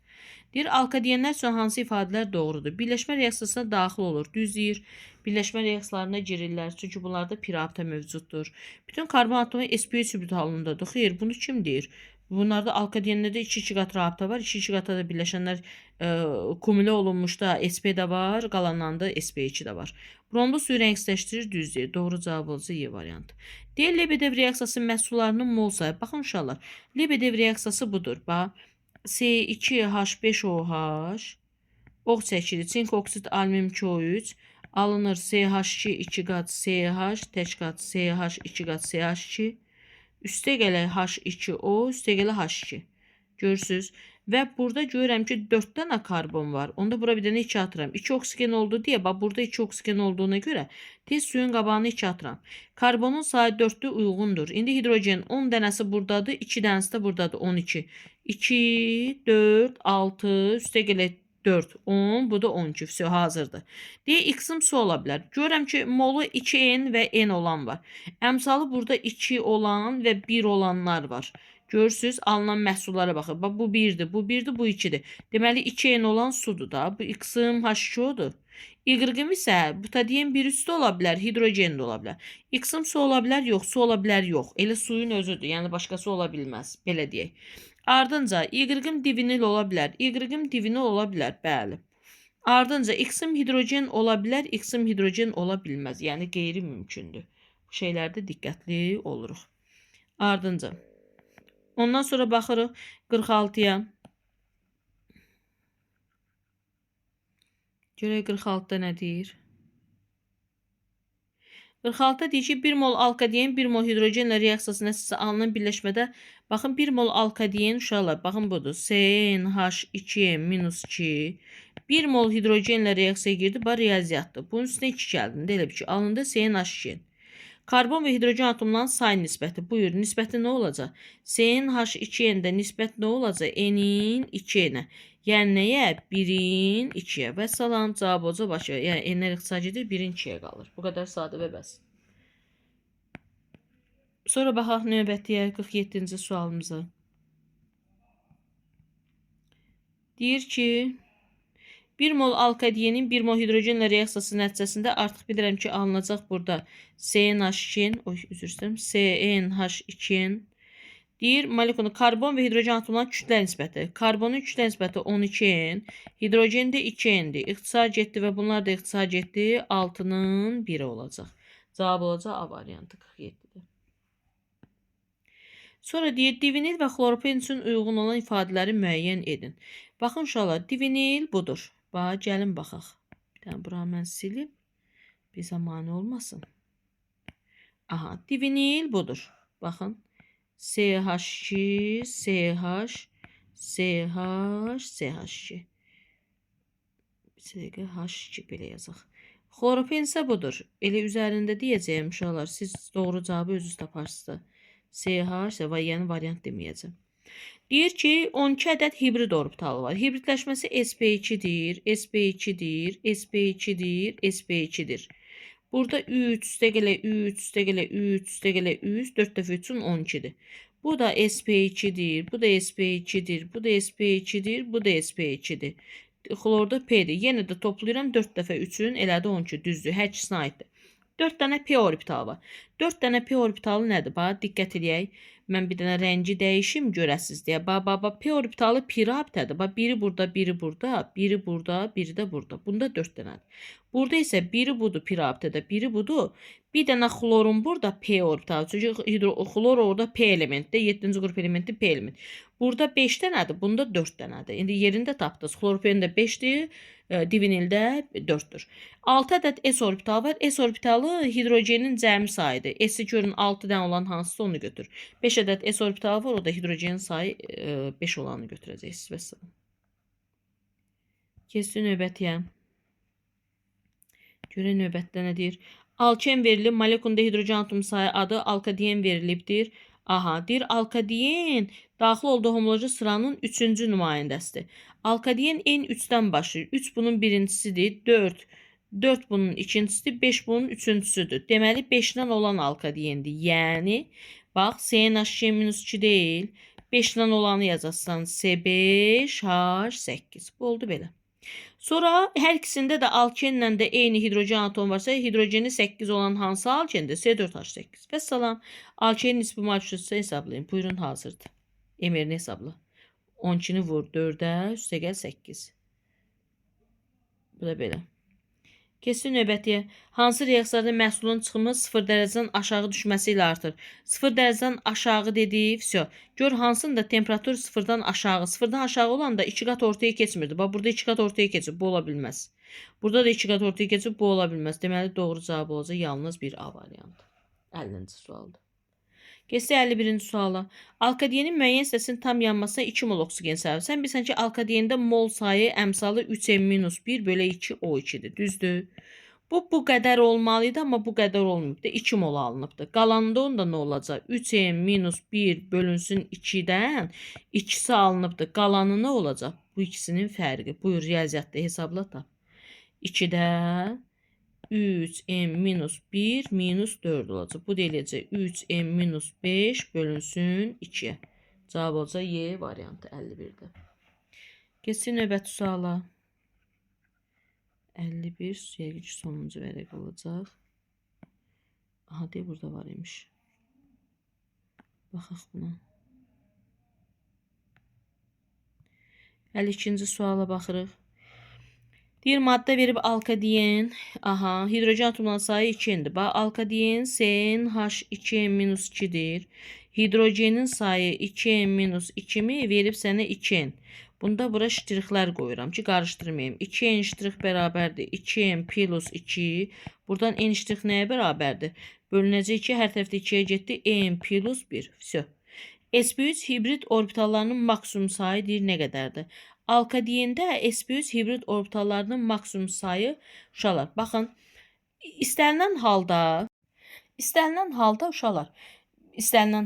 Deyir, alkadiyenlər üçün hansı ifadələr doğrudur? Birləşmə reaksiyasına daxil olur, düz deyir. Birləşmə reaksiyalarına girirlər, çünki bunlarda pirabitə mövcuddur. Bütün karbon atomu sp3 hibrid halındadır. Xeyr, bunu kim deyir? Bunlarda alkadiyenlərdə 2-2 qat rabitə var. 2-2 qata da birləşənlər kumülə olunmuş da sp də var, qalanlarında da sp2 də var. Bromlu suyu rəngsləşdirir, düz deyir. Doğru cavab olacaq Y variantı. Deyir, Lebedev reaksiyası məhsullarının mol sayı. Baxın uşaqlar, Lebedev reaksiyası budur. Bax, C2H5OH, ox çəkilir, çink oksid alüminium K3, alınır CH2 2 qat CH, tək qat CH 2 qat CH2, üstə gələ H2O, üstə gələ H2. Görürsünüz? Və burada görürəm ki, 4 dənə karbon var. Onda bura bir dənə 2 atıram. 2 oksigen oldu deyə, bax burada 2 oksigen olduğuna görə tez suyun qabağını 2 atıram. Karbonun sayı 4-də uyğundur. İndi hidrogen 10 dənəsi buradadır, 2 dənəsi də buradadır, 12. 2, 4, 6, üstə gələ 4, 10, bu da 12. Vəsə hazırdır. Deyə x-im su ola bilər. Görürəm ki, molu 2n və n olan var. Əmsalı burada 2 olan və 1 olanlar var. Görürsünüz, alınan məhsullara baxın. Bax, bu 1-dir, bu 1-dir, bu 2-dir. Deməli, 2n olan sudur da. Bu x-im H2O-dur. Y-im isə butadiyen 1 üstü ola bilər, hidrogen də ola bilər. X-im su ola bilər, yox, su ola bilər, yox. Elə suyun özüdür, yəni başqası ola bilməz, belə deyək. Ardınca Y-im divinil ola bilər, Y-im divinil ola bilər, bəli. Ardınca x-im hidrogen ola bilər, x-im hidrogen ola bilməz, yəni qeyri-mümkündür. Bu şeylərdə diqqətli oluruq. Ardınca. Ondan sonra baxırıq 46-ya. Görək 46-da nə deyir? 46-da deyir ki, 1 mol alkadiyen 1 mol hidrogenlə reaksiyası nəticəsində alınan birləşmədə, baxın 1 mol alkadiyen uşaqlar, baxın budur. CnH2-2 1 mol hidrogenlə reaksiyaya girdi, bu riyaziyyatdır. Bunun üstünə 2 gəldi. Elə bir ki, alındı CnH2. Karbon və hidrogen atomlarının sayı nisbəti. Buyur, nisbəti nə olacaq? CnH2-də nisbət nə olacaq? N-in 2-nə. Yəni nəyə? 1-in 2-yə. Və salam, cavab olacaq başa. Yəni n-lər ixtisar gedir, 1-in 2-yə qalır. Bu qədər sadə və bəs. Sonra baxaq növbətiyə 47-ci sualımıza. Deyir ki, 1 mol alkadiyenin 1 mol hidrogenlə reaksiyası nəticəsində artıq bilirəm ki, alınacaq burada CnH2-in, üzr istəyirəm, CnH2-in deyir, molekulu karbon və hidrogen atomlarının kütlə nisbəti. Karbonun kütlə nisbəti 12-in, hidrogen də 2-indir. İxtisar getdi və bunlar da ixtisar getdi, 6-nın 1-i olacaq. Cavab olacaq A variantı 47-dir. Sonra deyir, divinil və xloropen üçün uyğun olan ifadələri müəyyən edin. Baxın uşaqlar, divinil budur. Bax, gəlin baxaq. Bir dənə bura mən silib, bizə mane olmasın. Aha, divinil budur. Baxın, CH2, CH, CH, CH2. Bir H2 belə yazaq. Xloropen isə budur. Elə üzərində deyəcəyim uşaqlar, siz doğru cavabı özünüz taparsınız. CH və yəni variant deməyəcəm. Deyir ki, 12 ədəd hibrid orbitalı var. Hibridləşməsi sp2-dir, sp2-dir, sp2-dir, sp2-dir. Burada 3, üstəgələ 3, üstəgələ 3, üstəgələ 3, 4 dəfə 3-ün 12-dir. Bu da sp2-dir, bu da sp2-dir, bu da sp2-dir, bu da sp2-dir. Xlorda P-dir. Yenə də toplayıram 4 dəfə 3-ün elədi 12, düzdür. Hər ikisinə aiddir. 4 dənə P orbitalı var. 4 dənə P orbitalı nədir? Bax, diqqət edək. Mən bir dənə rəngi dəyişim görəsiz deyə. Bax, P orbitalı pi rabitədir. Bax, biri burada, biri burada, biri burada, biri də burada. Bunda 4 dənədir. Burada isə biri budur pi rabitədə, biri budur. Bir dənə xlorun burada P orbitalı. Çünki xlor orada P elementdir. 7-ci qrup elementi P element. Burada 5 dənədir, bunda 4 dənədir. İndi yerində tapdınız. Xloropen də 5-dir, divinildə 4-dür. 6 ədəd S orbitalı var. S orbitalı hidrogenin cəmi sayıdır. S-i görün 6 dənə olan hansısa onu götür. 5 ədəd S orbitalı var, o da hidrogenin sayı 5 olanı götürəcəksiniz. Vəssalam. Keçdi növbətiyə. Görək növbətdə nə deyir? Alken verilib, molekulunda hidrogen atomu sayı adı alkadiyen verilibdir. Aha, deyir alkadiyen daxil olduğu homoloji sıranın 3-cü nümayəndəsidir. Alkadiyen N3-dən başlayır. 3 bunun birincisidir, 4. 4 bunun ikincisidir, 5 bunun üçüncüsüdür. Deməli 5-dən olan alkadiyendir. Yəni, bax, CnH2-2 deyil, 5-dən olanı yazacaqsan C5H8. Bu oldu belə. Sonra hər ikisində də alkenlə də eyni hidrogen atom varsa, hidrogeni 8 olan hansı alkendir? C4H8. Vəssalam. Alkenin nisbi molekülünü hesablayın. Buyurun, hazırdır. Emerini hesabla. 12-ni vur 4-ə, üstə gəl 8. Bu da belə. Keçdi növbətiyə. Hansı reaksiyada məhsulun çıxımı 0 dərəcədən aşağı düşməsi ilə artır? 0 dərəcədən aşağı dedik, vəsə. Gör hansında temperatur 0-dan aşağı. 0-dan aşağı olanda 2 qat ortaya keçmirdi. Bax, burada 2 qat ortaya keçib, bu ola bilməz. Burada da 2 qat ortaya keçib, bu ola bilməz. Deməli, doğru cavab olacaq yalnız bir A variantı. 50-ci sualdır. Keçdi 51-ci suala. Alkadiyenin müəyyən hissəsinin tam yanmasına 2 mol oksigen səbəb. Sən bilirsən ki, alkadiyində mol sayı əmsalı 3m-1 bölü 2 O2-dir. Düzdür? Bu qədər olmalıydı, amma bu qədər olmayıbdır. 2 mol alınıbdır. Qalanında onda nə olacaq? 3m-1 bölünsün 2-dən 2-si alınıbdır. Qalanı nə olacaq? Bu ikisinin fərqi. Buyur, riyaziyyatda hesabla tap. 2-dən 3m-1 minus 4 olacaq. Bu deyiləcək 3m-5 bölünsün 2-yə. Cavab olacaq Y variantı 51-də. Keçsin növbəti suala. 51, yəqin ki, sonuncu vərəq olacaq. Aha, deyə burada var imiş. Baxaq buna. 52-ci suala baxırıq. Bir maddə verib alkadiyen, aha, hidrogen atomlarının sayı 2-dir. Bax, alkadiyen CnH2n-2-dir. Hidrogenin sayı 2n-2-mi verib sənə 2n. Bunda bura ştrixlər qoyuram ki, qarışdırmayayım. 2n ştrix bərabərdir 2n plus 2. Buradan n ştrix nəyə bərabərdir? Bölünəcək 2, hər tərəfdə 2-yə getdi. n plus 1. Vəsə. sp3 hibrid orbitallarının maksimum sayı deyir nə qədərdir? Alkadiyində sp3 hibrid orbitallarının maksimum sayı uşaqlar. Baxın, istənilən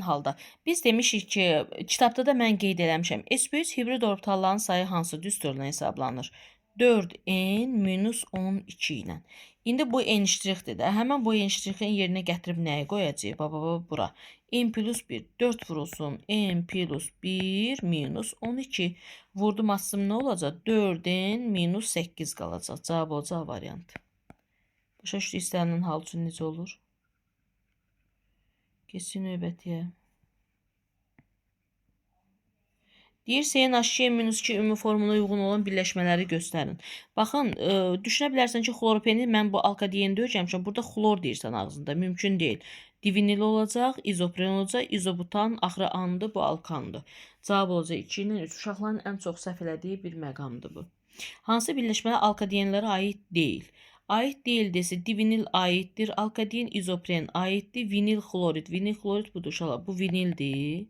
halda biz demişik ki, kitabda da mən qeyd eləmişəm. sp3 hibrid orbitalların sayı hansı düsturla hesablanır? 4n-12 ilə. İndi bu n ştrixdir də. Həmən bu n ştrixin yerinə gətirib nəyə qoyacaq? Baba, bura. n plus 1. 4 vurulsun. N plus 1 minus 12. Vurdum aslım ne olacaq? 4n minus 8 qalacaq. Cavab olacaq variant. Başa düşdü istənilən hal üçün necə olur? Keçin növbətiyə. Deyir, CnH2-2 ümumi formuna uyğun olan birləşmələri göstərin. Baxın, düşünə bilərsən ki, xloropeni mən bu alkadiyində öyrənmişəm. Burada xlor deyirsən ağzında. Mümkün deyil. Divinil olacaq, izopren olacaq, izobutan, axırı andır, bu alkandır. Cavab olacaq 2 ilə 3. Uşaqların ən çox səhv elədiyi bir məqamdır bu. Hansı birləşmələr alkadiyenlərə aid deyil? Aid deyil desə, divinil aiddir, alkadiyen izopren aiddir, vinil xlorid. Vinil xlorid budur uşaqlar. Bu vinildir.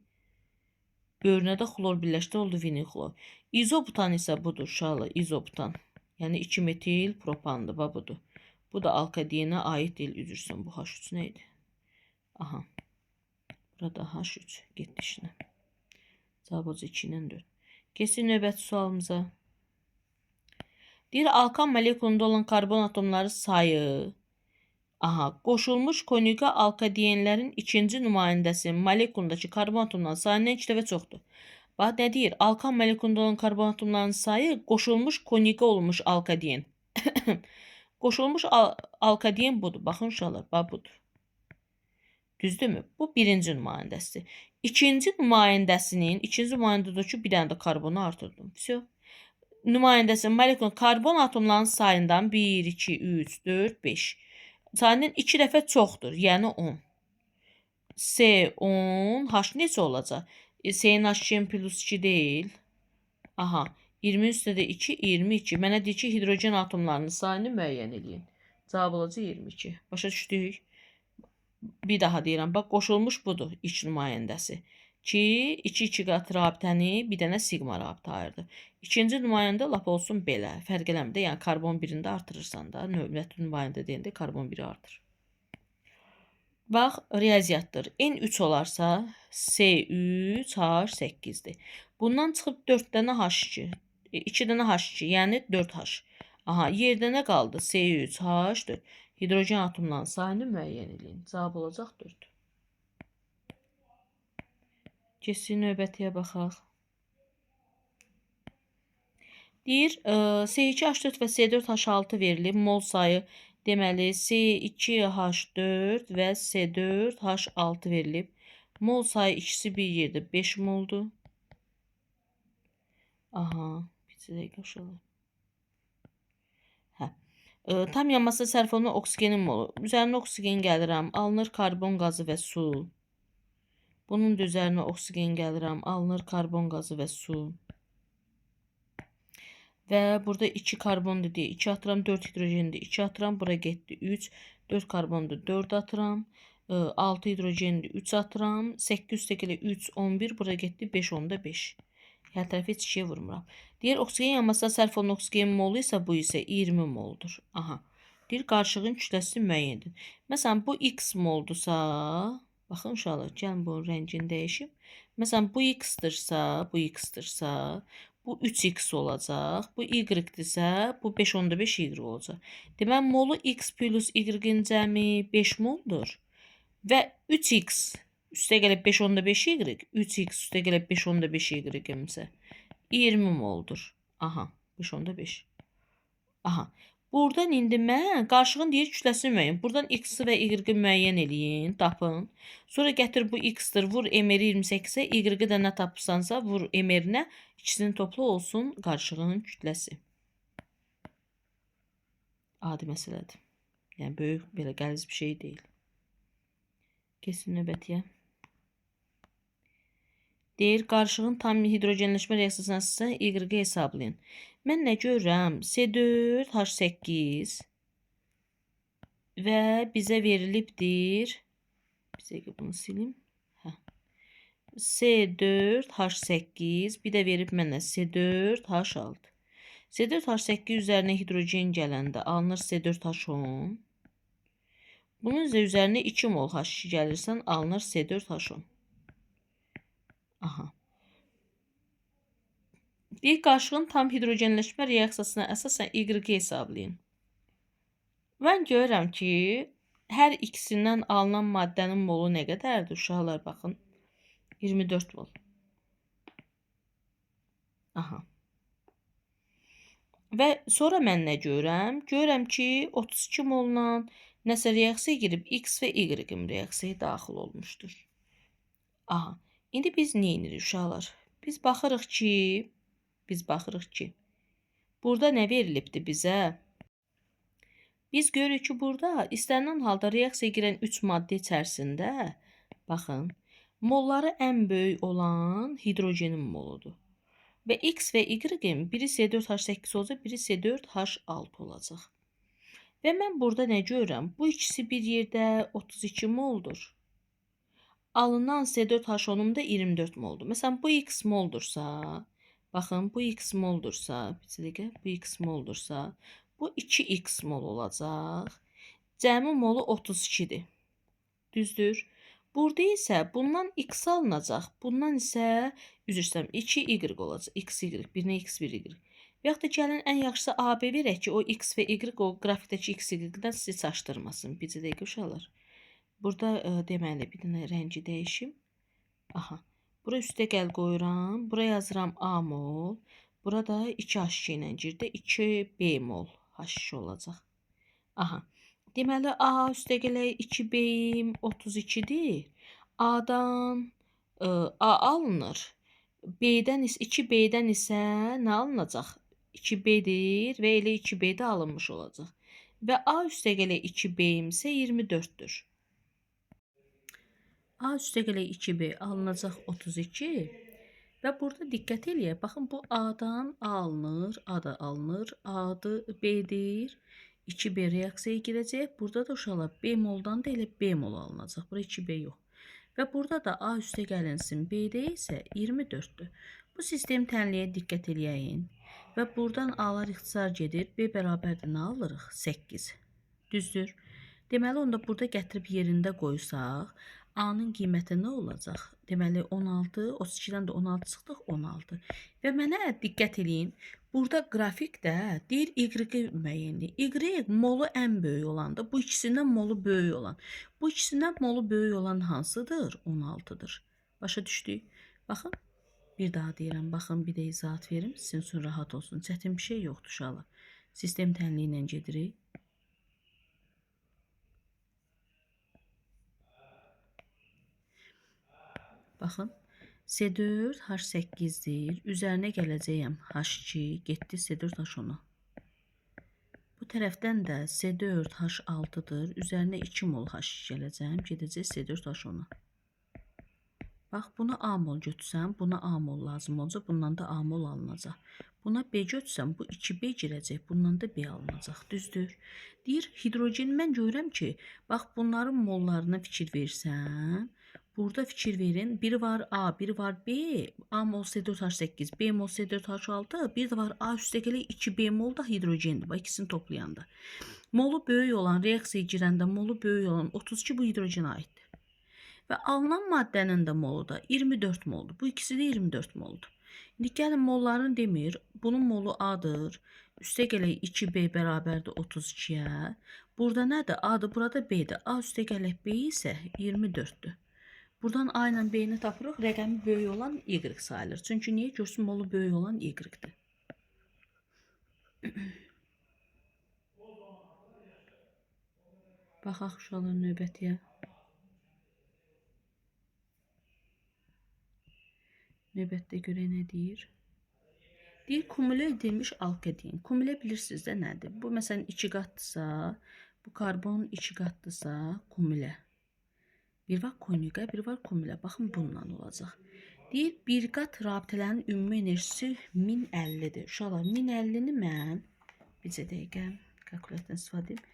Böğrünə də xlor birləşdi, oldu vinil xlor. İzobutan isə budur uşaqlar, izobutan. Yəni 2 metil propandır, budur. Bu da alkadiyenə aid deyil, üzürsün. Bu H3 nə idi? Aha. Burada H3 getdi işinə. Cavab olacaq 2 ilə 4. Keçin növbəti sualımıza. Deyir, alkan molekulunda olan karbon atomları sayı. Aha, qoşulmuş konjugə alkadiyenlərin ikinci nümayəndəsi molekulundakı karbon atomlarının sayından 2 dəfə çoxdur. Bax, nə deyir? Alkan molekulunda olan karbon atomlarının sayı qoşulmuş konjugə olmuş alkadiyen. Qoşulmuş alkadiyen budur. Baxın uşaqlar, bax budur. Düzdürmü? Bu birinci nümayəndəsi. İkinci nümayəndədəki bir dənə də karbonu artırdım. Всё. Nümayəndəsi molekul karbon atomlarının sayından 1, 2, 3, 4, 5. Sayından 2 dəfə çoxdur, yəni 10. C10, H neçə olacaq? CnH2 plus 2 deyil. Aha, 20 üstədə 2, 22. Mənə deyir ki, hidrogen atomlarının sayını müəyyən edin. Cavab olacaq 22. Başa düşdük? Bir daha deyirəm, bax, qoşulmuş budur ilk nümayəndəsi. Ki, 2 qat rabitəni bir dənə sigma rabitə ayırdı. İkinci nümayəndə lap olsun belə. Fərq eləmir. Yəni karbon birində artırırsan da, növbəti nümayəndə deyəndə karbon biri artır. Bax, riyaziyyatdır. N3 olarsa C3H8'dir. Bundan çıxıb 4 dənə H2, 2 dənə H2, yəni 4H. Aha, yerdə nə qaldı? C3H4. Hidrogen atomlarının sayını müəyyən edin. Cavab olacaq 4. Keçin növbətiyə baxaq. Deyir, C2H4 və C4H6 verilib. Mol sayı deməli C2H4 və C4H6 verilib. Mol sayı ikisi bir yerdə 5 moldur. Aha, bir dəqiqə uşaqlar. Hə. Tam yanması sərf olunan oksigenin molu. Üzərinə oksigen gəlirəm, alınır karbon qazı və su. Bunun da üzərinə oksigen gəlirəm, alınır karbon qazı və su. Və burada 2 karbondur deyə 2 atıram, 4 hidrojendir 2 atıram, bura getdi 3, 4 karbondur 4 atıram, 6 hidrojendir 3 atıram, 8 üstəkilə 3, 11, bura getdi 5, onda 5. Hər tərəfi heç 2-yə vurmuram. Deyir, oksigen yanmasına sərf olunan oksigen molu isə bu isə 20 moldur. Aha. Deyir, qarışığın kütləsi müəyyəndir. Məsələn, bu X moldursa, baxın uşaqlar, gəlin bunun rəngini dəyişim. Məsələn, bu X-dırsa, bu 3x olacaq. Bu y-dirsə, bu 5 onda 5 y olacaq. Deməli, molu x plus y-in cəmi 5 moldur. Və 3x üstə gəlib 5 onda 5 y, 3x üstə gəlib 5 onda 5 y isə 20 moldur. Aha, 5 onda 5. Aha. Buradan indi mən qarşığın deyir kütləsini müəyyən. Buradan x-i və y-i müəyyən eləyin, tapın. Sonra gətir bu x-dir, vur m-i 28-ə, y-i də nə tapırsansa, vur m-i-nə, ikisinin toplu olsun qarşığın kütləsi. Adi məsələdir. Yəni, böyük, belə qəliz bir şey deyil. Kesin növbətiyə. Deyir, qarşığın tam hidrogenləşmə reaksiyasına sizə y-i hesablayın. Mən nə görürəm? C4H8 və bizə verilibdir. Bir dəqiqə bunu silim. C4H8 bir də verib mənə C4H6. C4H8 üzərinə hidrogen gələndə alınır C4H10. Bunun üzərinə 2 mol H2 gəlirsən alınır C4H10. Aha. Bir qarşığın tam hidrogenləşmə reaksiyasına əsasən y-i hesablayın. Mən görürəm ki, hər ikisindən alınan maddənin molu nə qədərdir? Uşaqlar baxın. 24 mol. Aha. Və sonra mən nə görürəm? Görürəm ki, 32 molla nəsə reaksiya girib X və Y reaksiyaya daxil olmuşdur. Aha. İndi biz nə edirik uşaqlar? Biz baxırıq ki, burada nə verilibdir bizə? Biz görürük ki, burada istənilən halda reaksiyaya girən 3 maddə içərisində, baxın, molları ən böyük olan hidrogenin moludur. Və X və Y-in biri C4H8 olacaq, biri C4H6 olacaq. Və mən burada nə görürəm? Bu ikisi bir yerdə 32 moldur. Alınan C4H10 da 24 moldur. Məsələn, bu X moldursa, baxın, bu X moldursa, bu X moldursa, bu 2X mol olacaq. Cəmi molu 32-dir. Düzdür? Burada isə bundan X alınacaq. Bundan isə, üzr istəyirəm, 2Y olacaq. XY, birinə X, bir Y. Və yaxud da gəlin ən yaxşısı AB verək ki, o X və Y o qrafikdəki XY-dən sizi çaşdırmasın. Bircə dəqiqə uşaqlar. Burada deməli bir dənə rəngi dəyişim. Aha. Bura üstə gəl qoyuram. Bura yazıram A mol. Burada 2H2 ilə girdi. 2B mol H2 olacaq. Aha. Deməli, A üstə gələk 2B'im 32-dir. A'dan A alınır. 2B'dən isə nə alınacaq? 2B'dir və elə 2B'də alınmış olacaq. Və A üstə gələk 2B'im isə 24-dür. A üstə gələk 2B alınacaq 32. Və burada diqqət eləyək. Baxın, bu A'dan A alınır, A da alınır. A'dır, B'dir. 2B reaksiyaya girəcək. Burada da uşaqlar B moldan da elə B mol alınacaq. Burada 2B yox. Və burada da A üstə gəlinsin. B'də isə 24-dür. Bu sistem tənliyə diqqət eləyəyin. Və buradan A'lar ixtisar gedir. B bərabərdir nə alırıq? 8. Düzdür. Deməli, onda burada gətirib yerində qoysaq, A-nın qiyməti nə olacaq? Deməli, 16, 32-dən də 16 çıxdıq, 16. Və mənə diqqət eləyin, burada qrafikdə deyir Y-i müəyyənli. Y molu ən böyük olandır. Bu ikisindən molu böyük olan. Bu ikisindən molu böyük olan hansıdır? 16-dır. Başa düşdük. Baxın, bir daha deyirəm, baxın, bir də izahat verim, sizin üçün rahat olsun. Çətin bir şey yoxdur uşaqlar. Sistem tənliyi ilə gedirik. Baxın, C4H8-dir. Üzərinə gələcəyəm H2, getdi C4H10-a. Bu tərəfdən də C4H6-dır. Üzərinə 2 mol H2 gələcəm, gedəcək C4H10-a. Bax, buna A mol götürsəm, buna A mol lazım olacaq, bundan da A mol alınacaq. Buna B götürsəm, bu 2B girəcək, bundan da B alınacaq. Düzdür. Deyir, hidrogen mən görürəm ki, bax, bunların mollarına fikir versəm, burada fikir verin. Biri var A, biri var B. A mol C4H8, B mol C4H6. Bir də var A üstə gələk 2B mol da hidrogendir. Bax, ikisini toplayanda. Molu böyük olan, reaksiyaya girəndə molu böyük olan 32 bu hidrogenə aiddir. Və alınan maddənin də molu da 24 moldur. Bu ikisi də 24 moldur. İndi gəlin mollarını demir. Bunun molu A'dır. Üstə gələk 2B bərabərdir 32-yə. Burada nədir? A'dır, burada B'dir. A üstə gələk B isə 24-dür. Buradan A ilə B-ni tapırıq. Rəqəmi böyük olan Y sayılır. Çünki niyə? Görsün molu böyük olan Y-dir. Baxaq uşaqlar növbətiyə. Növbətdə görə nə deyir? Deyir, kumulə edilmiş alkadin. Kumulə bilirsiniz də nədir? Bu, məsələn, 2 qatdırsa, bu karbon 2 qatdırsa, kumulə. Bir var koniqə, bir var kumulə. Baxın, bundan olacaq. Deyir, bir qat rabitələrin ümumi enerjisi 1050-dir. Uşaqlar, 1050-ni mən, bircə dəqiqə, kalkulyatdan istifadə edeyim.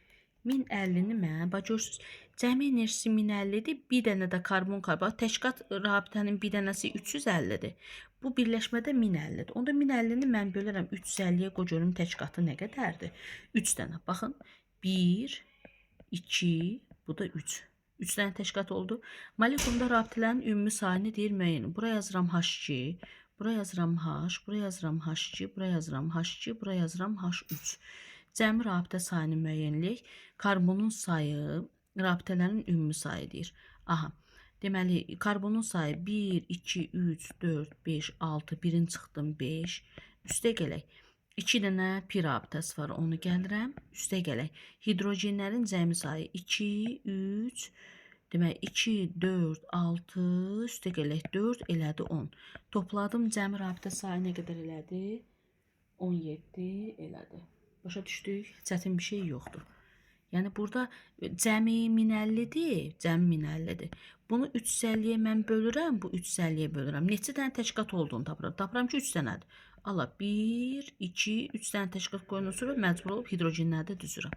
1050-ni mən, bax görürsünüz, cəmi enerjisi 1050-dir, bir dənə də karbon-karbon, təşkilat rabitənin bir dənəsi 350-dir. Bu birləşmədə 1050-dir. Onda 1050-ni mən bölərəm 350-yə, qoy görüm təşkilatı nə qədərdir? 3 dənə, baxın, 1, 2, bu da 3. 3 dənə təşkilat oldu. Molekulunda rabitələrin ümumi sayını deyir müəyyən. Bura yazıram H2, bura yazıram H, bura yazıram H2, bura yazıram H2, bura yazıram H3. Cəmi rabitə sayını müəyyənlik. Karbonun sayı rabitələrin ümumi sayı deyir. Aha. Deməli, karbonun sayı 1, 2, 3, 4, 5, 6, birin çıxdım 5. Üstə gələk. 2 dənə pi rabitəsi var, onu gəlirəm. Üstə gələk. Hidrogenlərin cəmi sayı 2, 3, demək 2, 4, 6, üstə gələk 4, elədi 10. Topladım, cəmi rabitə sayı nə qədər elədi? 17 elədi. Başa düşdük? Çətin bir şey yoxdur. Yəni burada cəmi 1050-dir, cəmi 1050-dir. Bunu 350-yə mən bölürəm, bu 350-yə bölürəm. Neçə dənə təşkilat olduğunu tapıram. Tapıram ki, 3 dənədir. Allah, 1, 2, 3 dənə təşkilat qoyundan sonra məcbur olub hidrogenləri də düzürəm.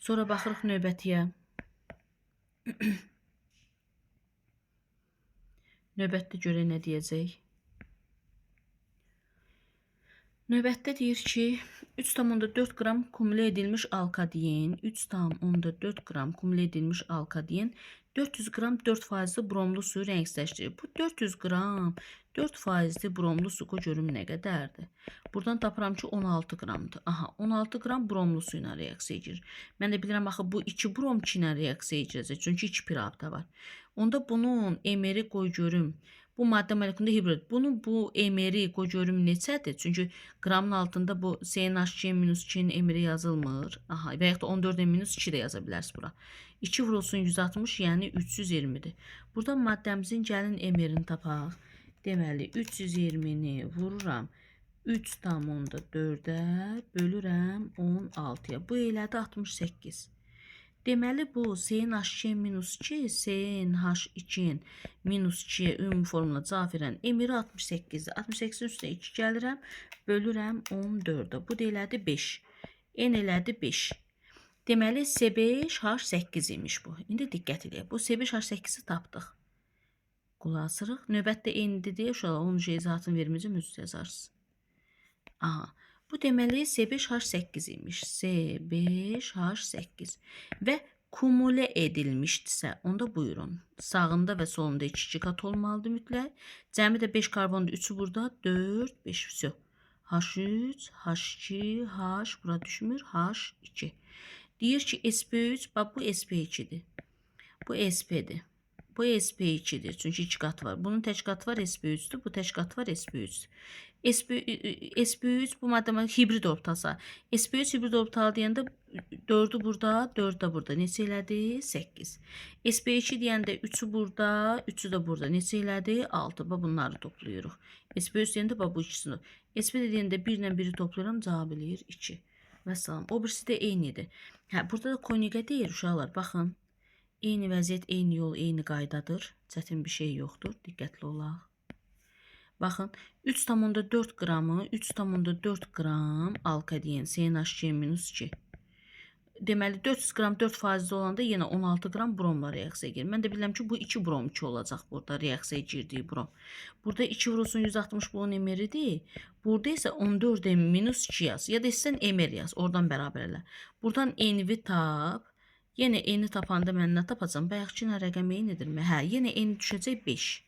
Sonra baxırıq növbətiyə. Növbətdə görə nə deyəcək? Növbətdə deyir ki, 3,4 qram kumülə edilmiş alkadiyen, 3,4 qram kumülə edilmiş alkadiyen 400 qram 4% bromlu suyu rəngsləşdirir. Bu 400 qram 4% bromlu su görüm nə qədərdir? Buradan tapıram ki, 16 qramdır. Aha, 16 qram bromlu su ilə reaksiya edir. Mən də bilirəm, axı, bu 2 brom 2 ilə reaksiya edəcək. Çünki 2 pi rabitə var. Onda bunun emeri qoy görüm. Bu maddə molekulunda hibrid. Bunun bu emeri qoy görüm neçədir? Çünki qramın altında bu CnH2-2-nin emeri yazılmır. Aha, və yaxud da 14-2 də yaza bilərsiniz bura. 2 vurulsun 160, yəni 320-dir. Buradan maddəmizin gəlin emerini tapaq. Deməli, 320-ni vururam 3,4-ə bölürəm 16-ya. Bu elədi 68. Deməli, bu CnH2-2, CnH2-nin -2-yə ümumi formula cavab verən emiri 68-dir. 68-in üstünə 2 gəlirəm, bölürəm 14-ə. Bu da elədi 5. N elədi 5. Deməli, C5H8 imiş bu. İndi diqqət edək. Bu C5H8-i tapdıq. Qulaq asırıq. Növbətdə N-dir deyə uşaqlar onun izahını verməyəcəm, özünüz yazarsınız. Aha. Bu deməli C5H8 imiş. C5H8 və kumülə edilmişdirsə, onda buyurun. Sağında və solunda 2 qat olmalıdır mütləq. Cəmi də 5 karbondur. 3'ü burada, 4, 5. Vəsə. H3, H2, H, bura düşmür, H2. Deyir ki, SP3, bax bu SP2'dir. Bu SP'dir. Bu SP2'dir. Çünki 2 qat var. Bunun tək qatı var SP3'dür. Bu tək qatı var SP3'dür. SP3 bu maddə hibrid orbitasa. SP3 hibrid orbitalı deyəndə 4'ü burada, 4 də burada. Neçə elədi? 8. SP2 deyəndə 3'ü burada, 3'ü də burada. Neçə elədi? 6. Bax bunları toplayırıq. SP3 deyəndə bax bu ikisini. SP deyəndə 1 ilə 1'i toplayıram, cavab eləyir 2. Vəssalam. O birisi də eynidir. Hə, burada da koniqə deyir uşaqlar. Baxın. Eyni vəziyyət, eyni yol, eyni qaydadır. Çətin bir şey yoxdur. Diqqətli olaq. Baxın, 3,4 qramı, 3,4 qram alkadiyen, CnH2-2. Deməli, 400 qram 4% olanda yenə 16 qram bromla reaksiya girir. Mən də bilirəm ki, bu 2 brom 2 olacaq burada reaksiya girdiyi brom. Burada 2 vurulsun 160 bunun emeridir. Burada isə 14-2 yaz. Ya da istəsən emer yaz. Oradan bərabər elə. Buradan N-i tap. Yenə N-i tapanda mən nə tapacam? Bayaqçı nə rəqəm eynidir mi? Hə, yenə N düşəcək 5.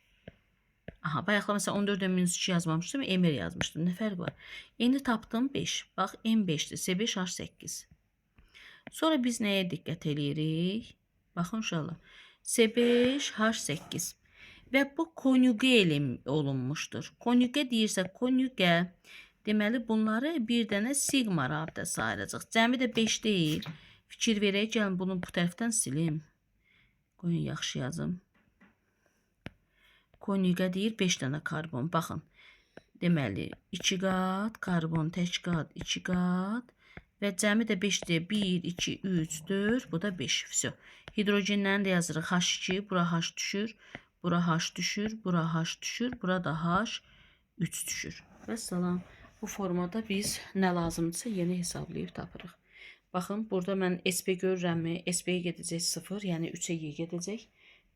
Aha, bayaqla məsələn 14-2 yazmamışdım, emer yazmışdım. Nə fərq var? N-i tapdım 5. Bax, N5'dir. C5H8. Sonra biz nəyə diqqət eləyirik? Baxın uşaqlar. C5H8. Və bu konjüqə olunmuşdur. Konjüqə deyirsə, konjüqə deməli bunları bir dənə sigma rabitəsi ayıracaq. Cəmi də 5 deyil. Fikir verək, gəlin bunu bu tərəfdən silim. Qoyun yaxşı yazım. Konjüqə deyir 5 dənə karbon. Baxın. Deməli 2 qat, karbon tək qat, 2 qat və cəmi də 5 deyir. 1, 2, 3, 4, bu da 5. Vəsə. Hidrogenlərini də yazırıq. H2, bura H düşür, bura H düşür, bura H düşür, bura da H3 düşür. Vəssalam. Bu formada biz nə lazımdırsa yeni hesablayıb tapırıq. Baxın, burada mən SP görürəmmi? SP-yə gedəcək 0, yəni 3'ə Y gedəcək.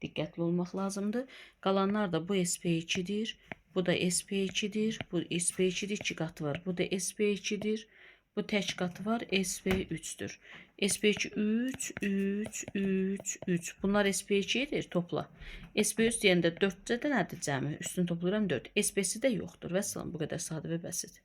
Diqqətli olmaq lazımdır. Qalanlar da bu SP2'dir. Bu da SP2'dir. Bu SP2'dir. 2 qatı var. Bu da SP2'dir. Bu tək qatı var. SP3'dür. SP2 3, 3, 3, 3. Bunlar SP2'dir. Topla. SP3 deyəndə 4 nədir cəmi? Üstünü toplayıram 4. SP-si də yoxdur. Vəssalam. Bu qədər sadə və bəsit.